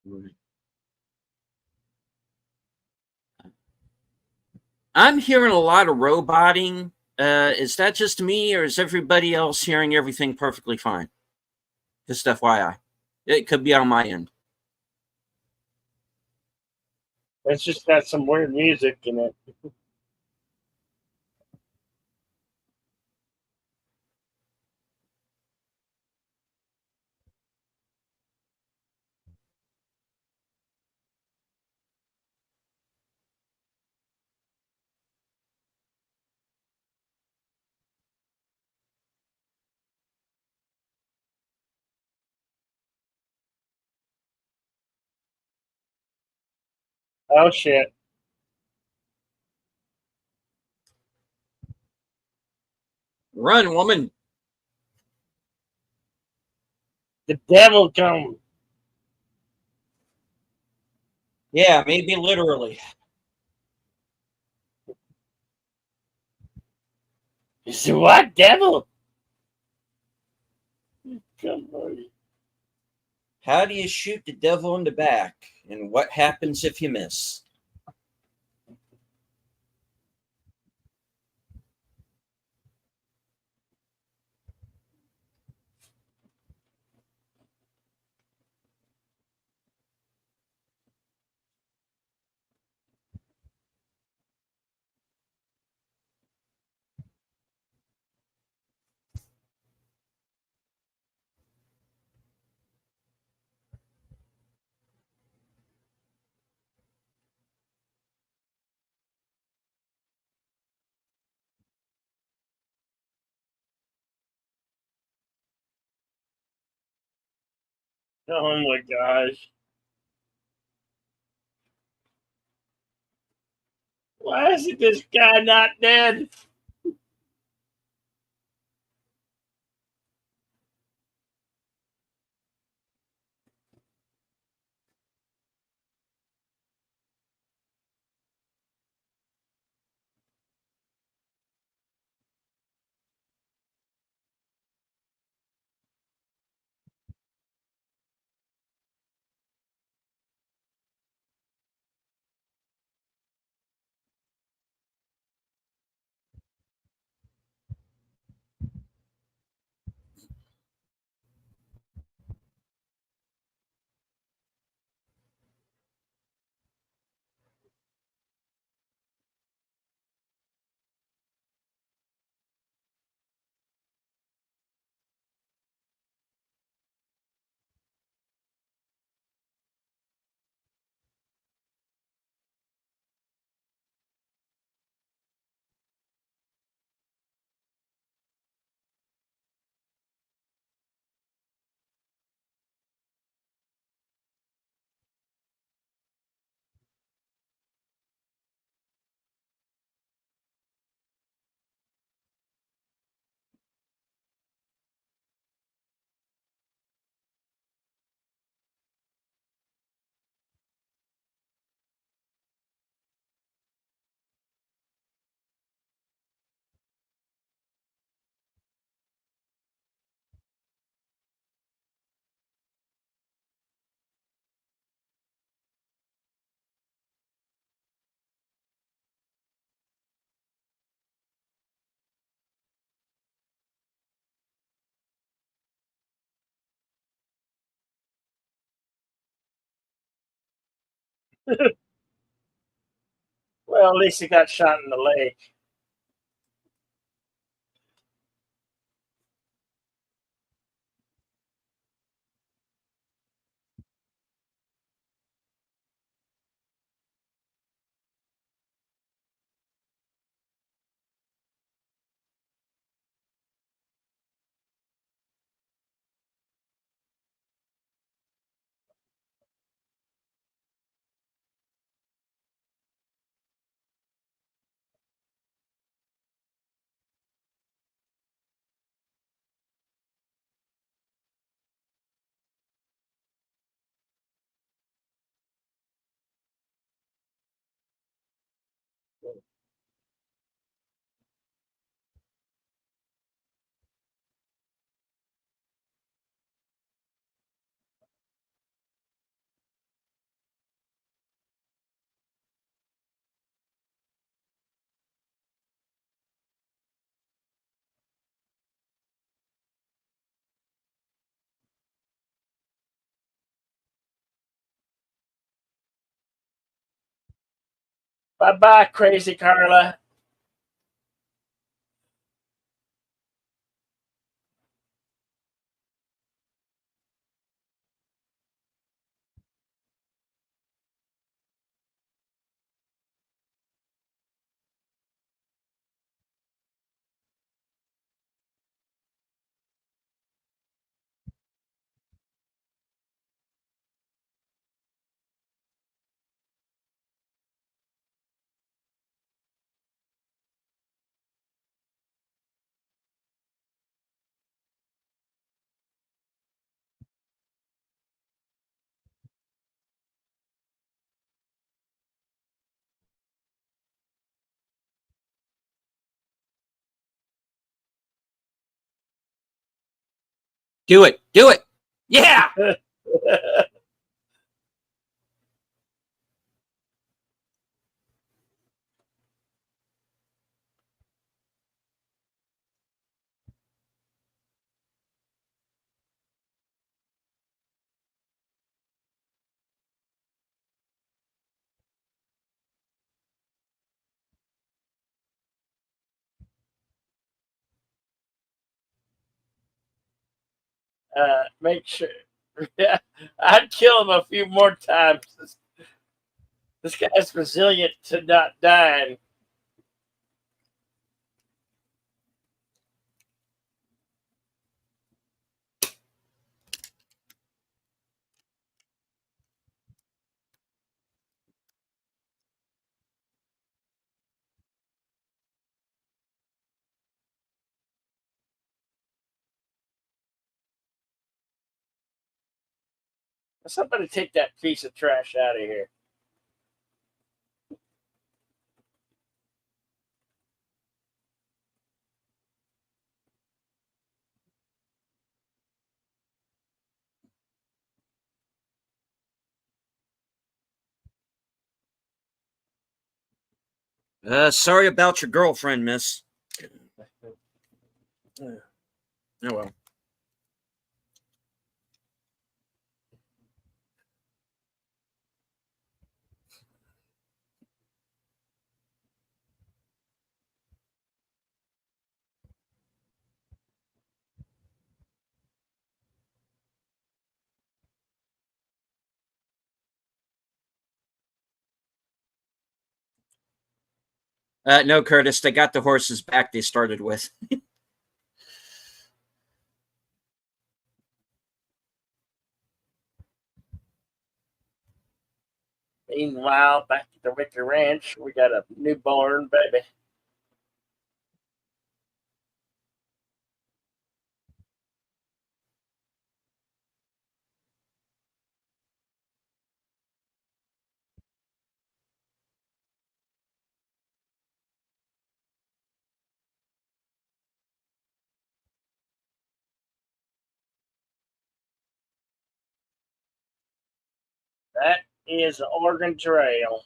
Right. I'm hearing a lot of roboting. Is that just me, or is everybody else hearing everything perfectly fine? Just FYI, it could be on my end. It's just got some weird music in it. Oh shit! Run, woman! The devil come. Yeah, maybe literally. You said what? Devil? Come on. How do you shoot the devil in the back? And what happens if you miss? Oh my gosh! Why isn't this guy not dead? Well, at least he got shot in the leg. Bye-bye, crazy Carla. Do it. Do it. Yeah. Make sure. Yeah, I'd kill him a few more times. This guy's resilient to not dying. Somebody take that piece of trash out of here. Sorry about your girlfriend, miss. Oh well. No, Curtis, they got the horses back they started with. Meanwhile, back at the Wicker Ranch, we got a newborn baby. That is the Oregon Trail.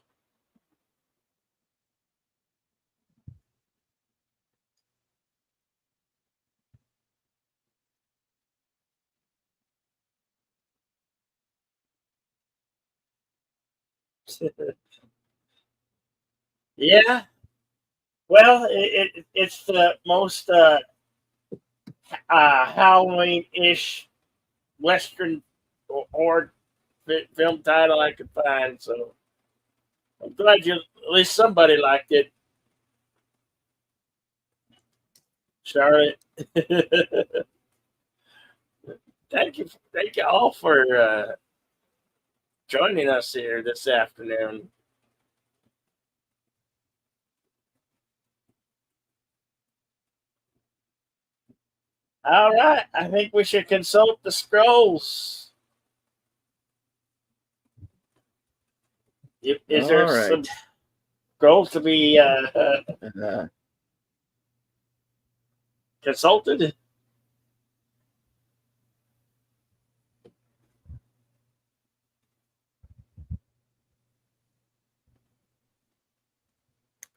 Yeah. Well, it's the most Halloween-ish Western or film title I could find. So I'm glad you at least somebody liked it, Charlotte. Thank you all for joining us here this afternoon. All right, I think we should consult the scrolls. Is there All right. some scrolls to be consulted?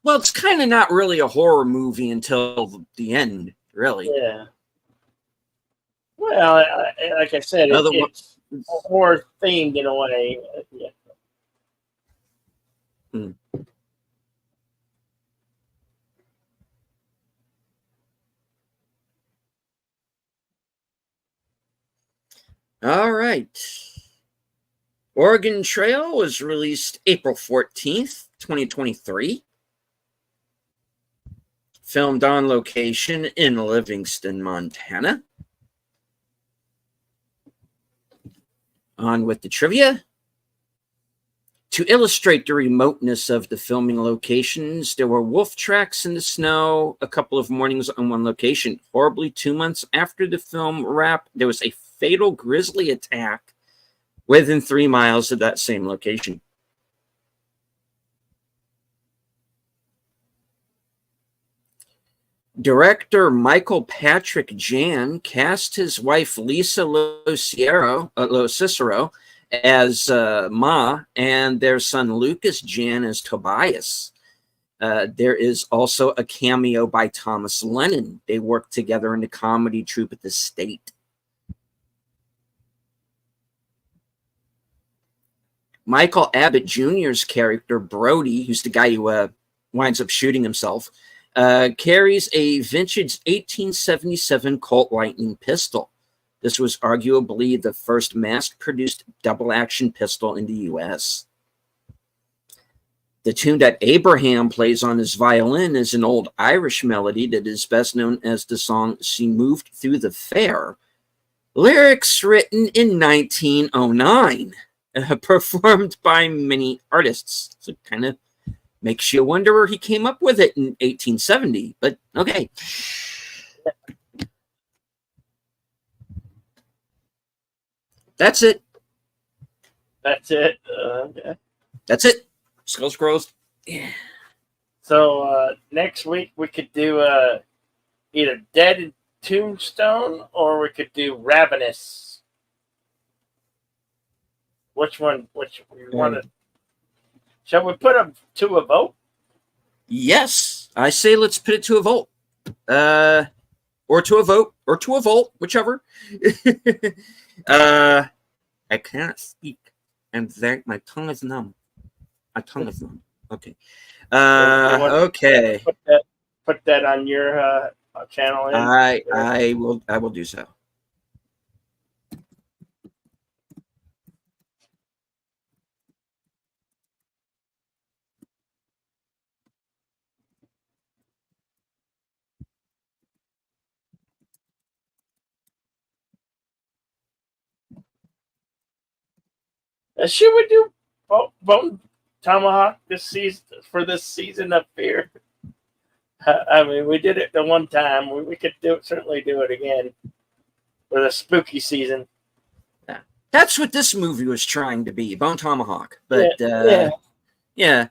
Well, it's kind of not really a horror movie until the end, really. Yeah. Well, like I said, it's horror themed in a way. Yeah. All right. Oregon Trail was released April 14th, 2023. Filmed on location in Livingston, Montana. On with the trivia. To illustrate the remoteness of the filming locations, there were wolf tracks in the snow a couple of mornings on one location. Horribly, 2 months after the film wrap, there was a fatal grizzly attack within 3 miles of that same location. Director Michael Patrick Jan cast his wife Lisa Locicero as Ma, and their son Lucas Jan as Tobias. There is also a cameo by Thomas Lennon. They worked together in the comedy troupe at the State. Michael Abbott Jr.'s character, Brody, who's the guy who winds up shooting himself, carries a vintage 1877 Colt Lightning pistol. This was arguably the first mass-produced double-action pistol in the U.S. The tune that Abraham plays on his violin is an old Irish melody that is best known as the song She Moved Through the Fair. Lyrics written in 1909, performed by many artists. So it kind of makes you wonder where he came up with it in 1870, but okay. That's it. That's it. Okay. That's it. Skull Scrolls. Yeah. So next week we could do either Dead and Tombstone or we could do Ravenous. Which one? Which we want to? Shall we put them to a vote? Yes, I say let's put it to a vote. Or to a vote, or to a vote, whichever. I cannot speak, and my tongue is numb. My tongue is numb. Okay. Okay. Put that on your channel. I will do so. Should we do Bone Tomahawk this season of Fear? I mean, we did it the one time. We could certainly do it again for the spooky season. That's what this movie was trying to be, Bone Tomahawk. But yeah.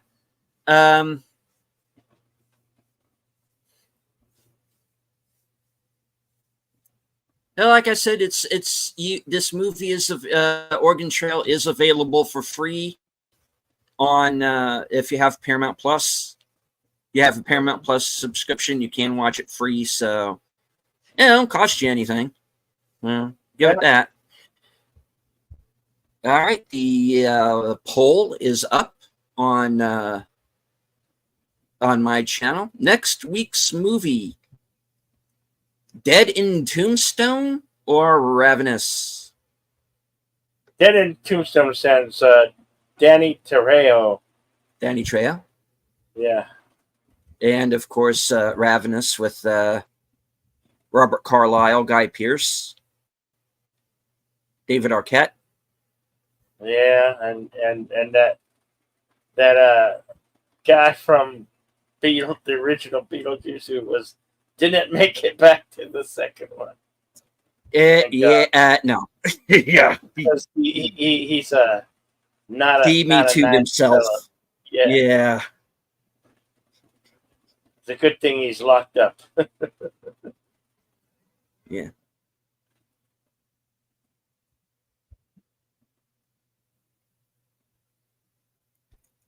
Like I said, this movie is Oregon Trail is available for free on if you have Paramount Plus. You have a Paramount Plus subscription, you can watch it free, so it don't cost you anything. Well, give it that. All right, the poll is up on my channel. Next week's movie: Dead in Tombstone or Ravenous? Dead in Tombstone sounds Danny Trejo. Danny Trejo? Yeah. And, of course, Ravenous with Robert Carlyle, Guy Pearce, David Arquette. Yeah, and that guy from the original Beetlejuice who didn't make it back to the second one. No. Yeah. Because he's not a he Me Too himself. Yeah. It's a good thing he's locked up. Yeah.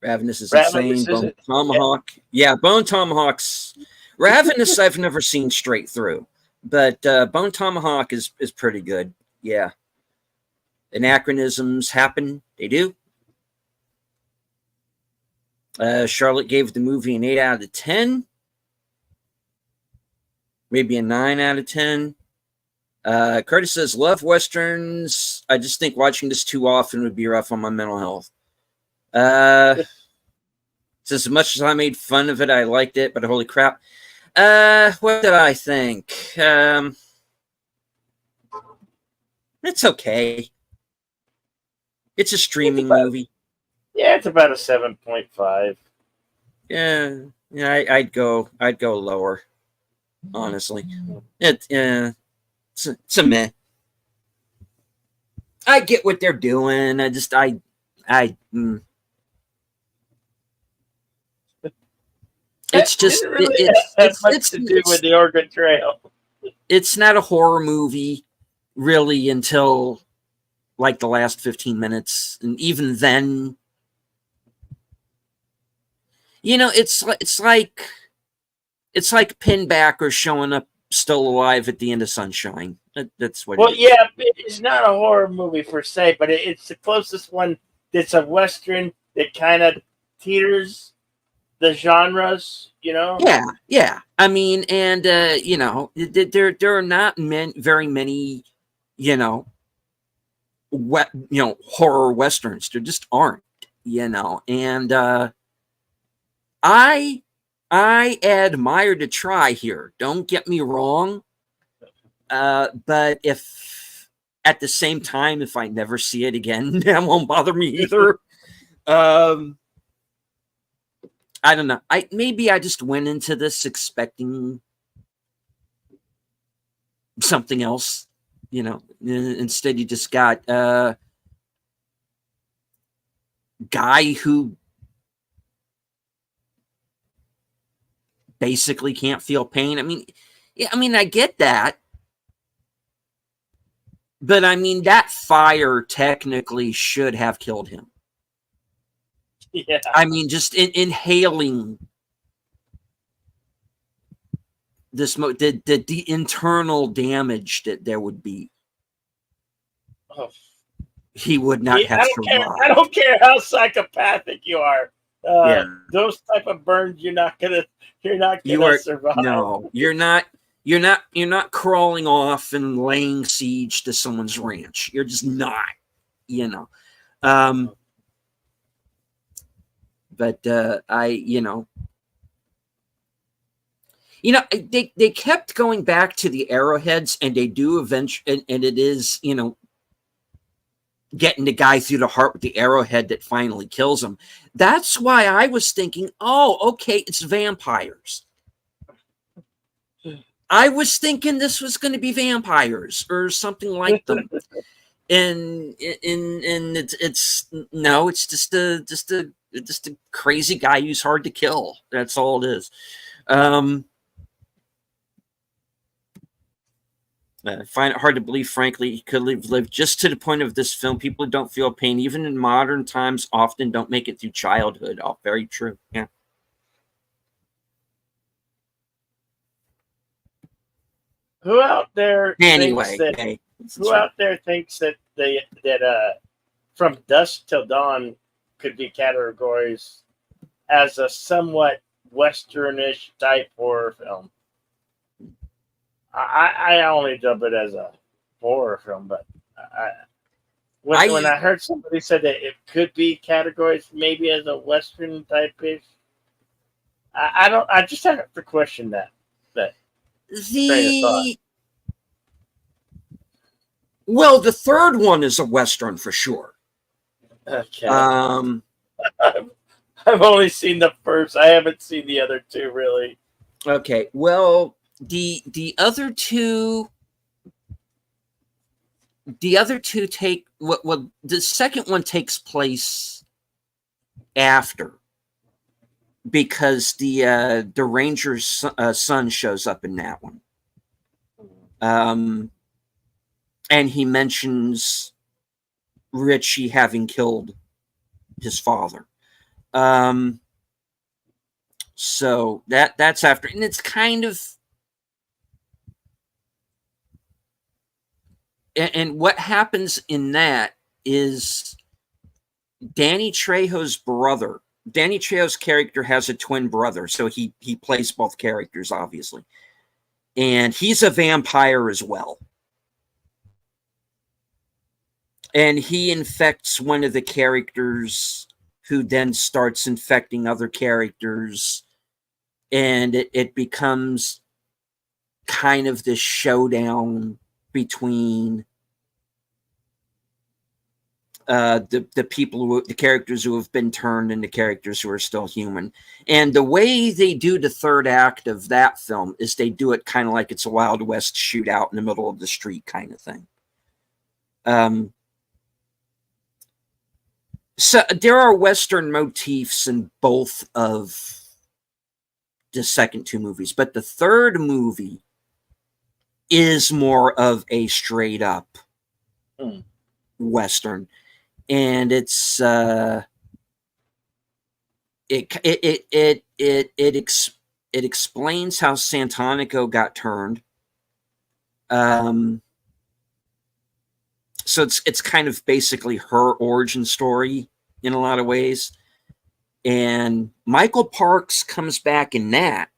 Ravenous is insane. Bone Tomahawk. Yeah, Bone Tomahawk's Ravenous I've never seen straight through. But Bone Tomahawk is pretty good. Yeah. Anachronisms happen. They do. Charlotte gave the movie an 8 out of 10. Maybe a 9 out of 10. Curtis says, love Westerns. I just think watching this too often would be rough on my mental health. Says, as much as I made fun of it, I liked it, but holy crap. What did I think? It's okay. It's a streaming movie. Yeah, it's about a 7.5. Yeah, I'd go lower. Honestly, it's a meh. I get what they're doing. It's just really has much to do with the Oregon Trail. It's not a horror movie really until like the last 15 minutes, and even then, it's like Pinbacker showing up still alive at the end of Sunshine. That's what. Well, yeah, it's not a horror movie per se, but it's the closest one that's a Western that kind of teeters the genres, Yeah. I mean, and there are not very many, horror westerns. There just aren't, and I admire the try here. Don't get me wrong, but if at the same time, if I never see it again, that won't bother me either. I don't know. Maybe I just went into this expecting something else, Instead, you just got a guy who basically can't feel pain. I get that, but that fire technically should have killed him. Yeah. Just inhaling this, the internal damage that there would be. Oh. He would not have survived. I don't care how psychopathic you are. Those type of burns, you're not gonna survive. No, you're not crawling off and laying siege to someone's ranch. You're just not, But they kept going back to the arrowheads, and they do eventually, and it is, getting the guy through the heart with the arrowhead that finally kills him. That's why I was thinking, oh, okay, it's vampires. I was thinking this was going to be vampires or something like them. And it's no, it's just a crazy guy who's hard to kill. That's all it is. I find it hard to believe, frankly, he could have lived just to the point of this film. People who don't feel pain, even in modern times, often don't make it through childhood. Oh, very true. Yeah. Who out there anyway, thinks that From Dusk Till Dawn could be categorized as a somewhat westernish type horror film? I only dub it as a horror film, but when I heard somebody said that it could be categorized maybe as a western type ish, I just have to question that. Well, the third one is a western for sure. Okay. I've only seen the first. I haven't seen the other two really. Okay. Well, the other two take well the second one takes place after, because the ranger's son shows up in that one, and he mentions Richie having killed his father. So that's after, and it's kind of, and what happens in that is Danny Trejo's brother. Danny Trejo's character has a twin brother, so he plays both characters, obviously. And he's a vampire as well. And he infects one of the characters, who then starts infecting other characters, and it becomes kind of this showdown between the characters who have been turned into characters who are still human. And the way they do the third act of that film is they do it kind of like it's a Wild West shootout in the middle of the street kind of thing. So there are Western motifs in both of the second two movies, but the third movie is more of a straight up Western. And it's it explains how Santanico got turned. So it's kind of basically her origin story in a lot of ways. And Michael Parks comes back in that,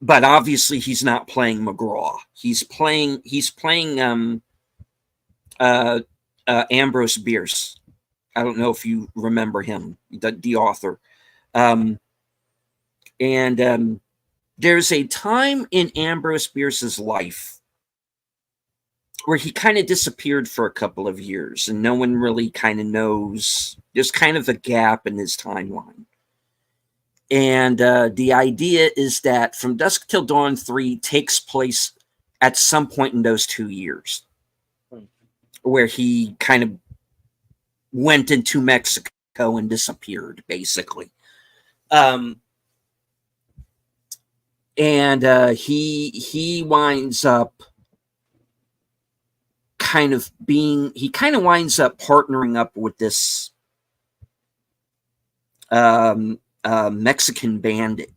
but obviously he's not playing McGraw. He's playing Ambrose Bierce. I don't know if you remember him, the author. And there's a time in Ambrose Bierce's life where he kind of disappeared for a couple of years, and no one really kind of knows. There's kind of a gap in his timeline. And the idea is that From Dusk Till Dawn 3 takes place at some point in those 2 years, where he kind of went into Mexico and disappeared, basically. And he winds up winds up partnering up with this Mexican bandit.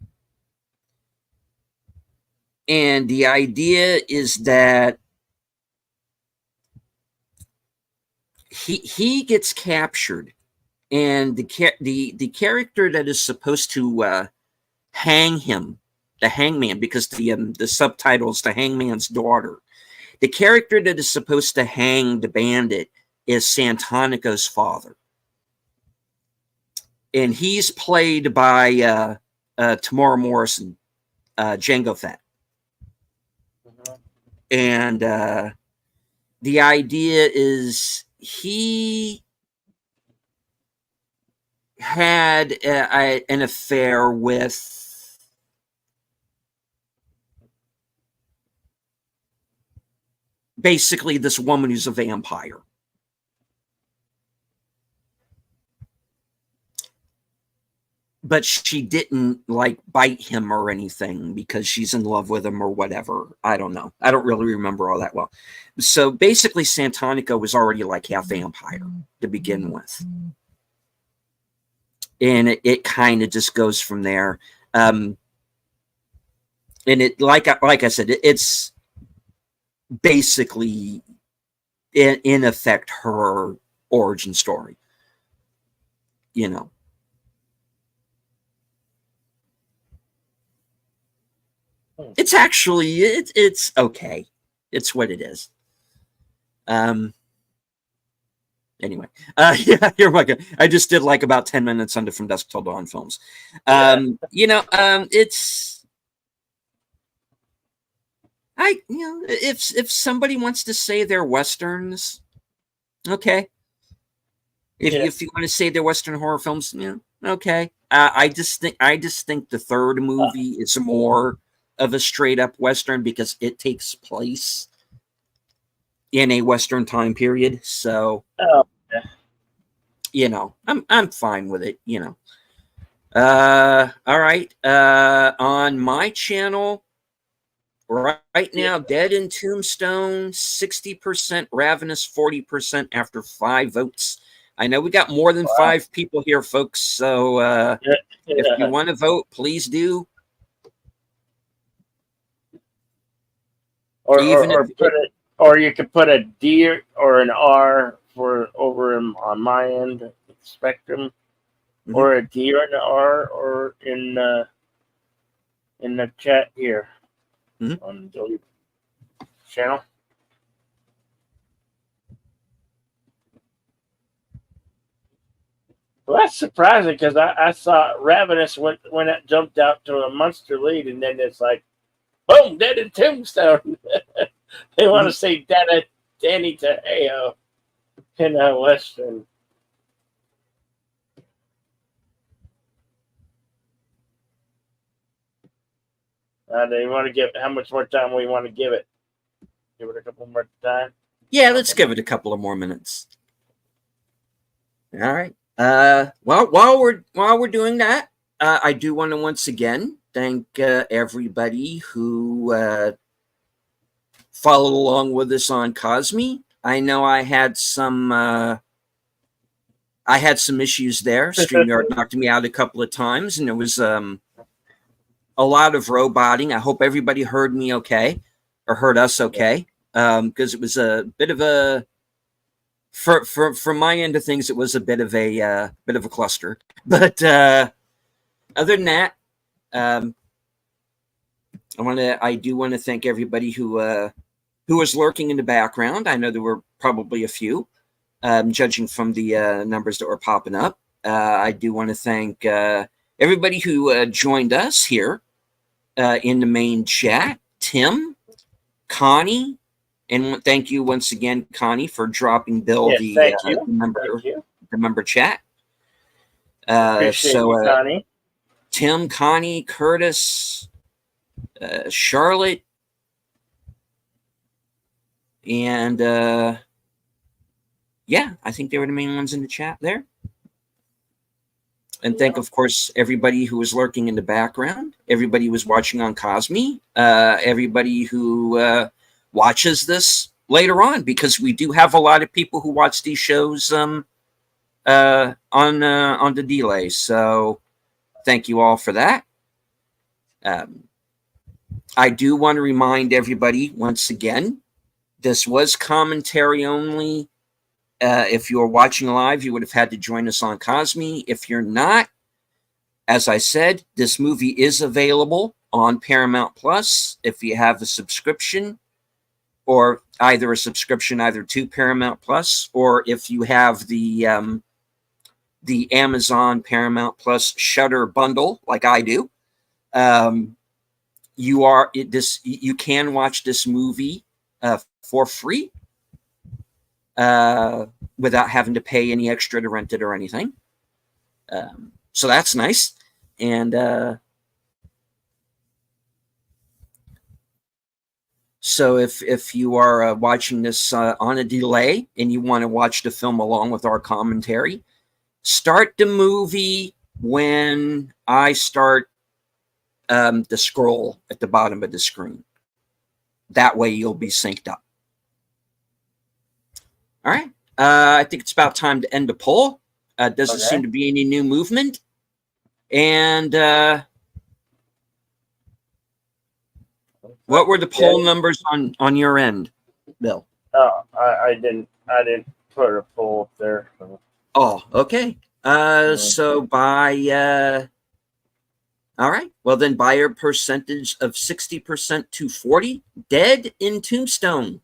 And the idea is that he gets captured, and the character that is supposed to hang him, the hangman, because the subtitle is The Hangman's Daughter. The character that is supposed to hang the bandit is Santanico's father. And he's played by Tamora Morrison, Jango Fett. And the idea is he had an affair with basically this woman who's a vampire. But she didn't like bite him or anything because she's in love with him or whatever. I don't know. I don't really remember all that well. So basically Santanico was already like half vampire to begin with. And it kind of just goes from there. And it, like I said, it's basically in effect her origin story, you know. It's actually it's okay. It's what it is. Anyway, yeah, you're welcome. I just did like about 10 minutes under From Dusk Till Dawn films. It's if somebody wants to say they're westerns, okay. If you want to say they're Western horror films, yeah, okay. I just think the third movie is more of a straight up Western because it takes place in a Western time period. So, I'm fine with it, all right. On my channel right now, Dead in Tombstone, 60%, Ravenous 40% after 5 votes. I know we got more than 5 people here, folks. So if you want to vote, please do. Or you could put a D or an R for over on my end of the spectrum, or a D or an R, or in the chat here on Joey's channel. Well, that's surprising because I saw Ravenous when it jumped out to a monster lead, and then it's like, boom, dead in Tombstone. They want to say Danny Trejo in a Western. Do you want to give how much more time we want to give it? Give it a couple more time. Yeah, let's give it a couple of more minutes. All right. Well, while we're doing that, I do want to once again thank everybody who followed along with us on Cosme. I know I had some issues there. StreamYard knocked me out a couple of times, and there was a lot of roboting. I hope everybody heard me okay, or heard us okay, because it was a bit of a from my end of things, it was a bit of a cluster. But other than that, I do want to thank everybody who was lurking in the background. I know there were probably a few, judging from the numbers that were popping up. I do want to thank everybody who joined us here in the main chat. Tim, Connie, and thank you once again, Connie, for dropping Bill the member chat. Appreciate you, Connie. Tim, Connie, Curtis, Charlotte, and yeah, I think they were the main ones in the chat there. And thank, of course, everybody who was lurking in the background, everybody who was watching on Cosme, everybody who watches this later on, because we do have a lot of people who watch these shows on the delay. So thank you all for that. I do want to remind everybody once again, this was commentary only. If you're watching live, you would have had to join us on Cosme. If you're not, as I said, this movie is available on Paramount Plus if you have a subscription, or either a subscription either to Paramount Plus, or if you have the Amazon Paramount Plus Shudder bundle like I do. You can watch this movie for free without having to pay any extra to rent it or anything. So that's nice. And so if you are watching this on a delay and you want to watch the film along with our commentary, start the movie when I start the scroll at the bottom of the screen. That way you'll be synced up. All right. I think it's about time to end the poll. Doesn't seem to be any new movement. And what were the poll numbers on your end, Bill? Oh, I didn't put a poll up there. So. Oh, okay. So by all right. Well, then by a percentage of 60% to 40, Dead in Tombstone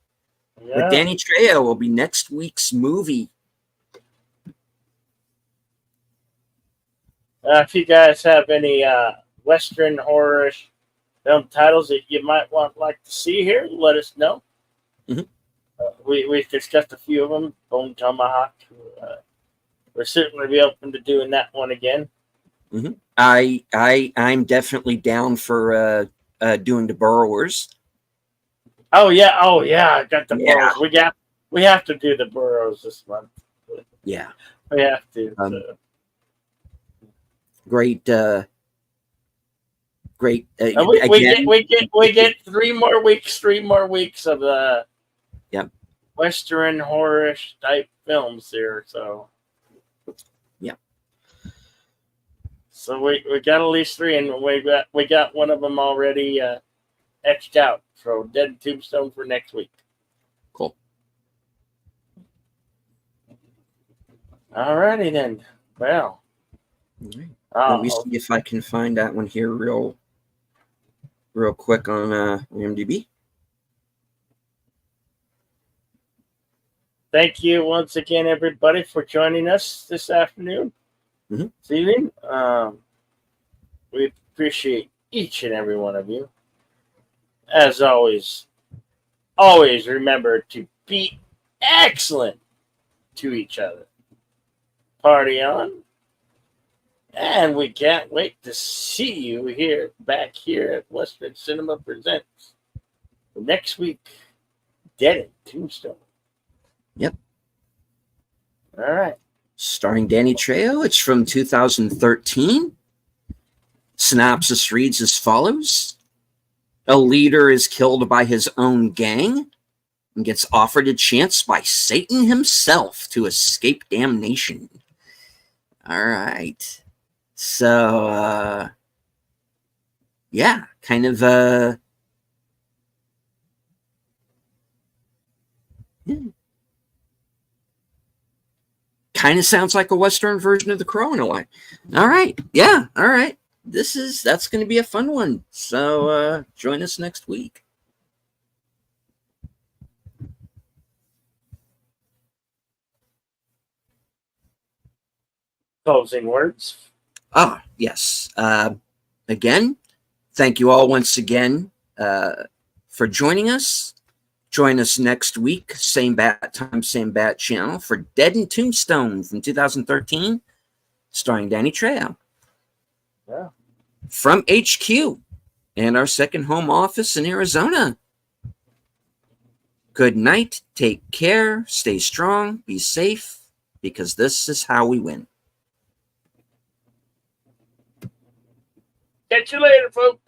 with Danny Trejo will be next week's movie. If you guys have any Western horror-ish film titles that you might like to see here, let us know. Mm-hmm. We've discussed a few of them. Bone Tomahawk. We're certainly be open to doing that one again. Mm-hmm. I'm definitely down for doing the Burrowers. Oh yeah, I got the Burrows. We have to do the Burrows this month. Yeah, we have to. So. Great. We get 3 more weeks of the Western horror-ish type films here. So so we got at least 3, and we got one of them already etched out. So Dead in Tombstone for next week. Cool. Alrighty then. Well. Let me see if I can find that one here real quick on IMDb. Thank you once again, everybody, for joining us this afternoon. Mhm. this evening. We appreciate each and every one of you. As always, always remember to be excellent to each other. Party on. And we can't wait to see you back here at Western Cinema Presents. Next week, Dead and Tombstone. Yep. All right. Starring Danny Trejo. It's from 2013. Synopsis reads as follows. A leader is killed by his own gang and gets offered a chance by Satan himself to escape damnation. All right. So, yeah, kind of, kind of sounds like a Western version of The Crow in a way. All right. Yeah. All right. That's going to be a fun one. So, join us next week. Closing words. Yes. Again, thank you all once again for joining us. Join us next week, same bat time, same bat channel, for Dead and Tombstone from 2013, starring Danny Trejo. Yeah. From HQ and our second home office in Arizona. Good night. Take care. Stay strong. Be safe, because this is how we win. Catch you later, folks.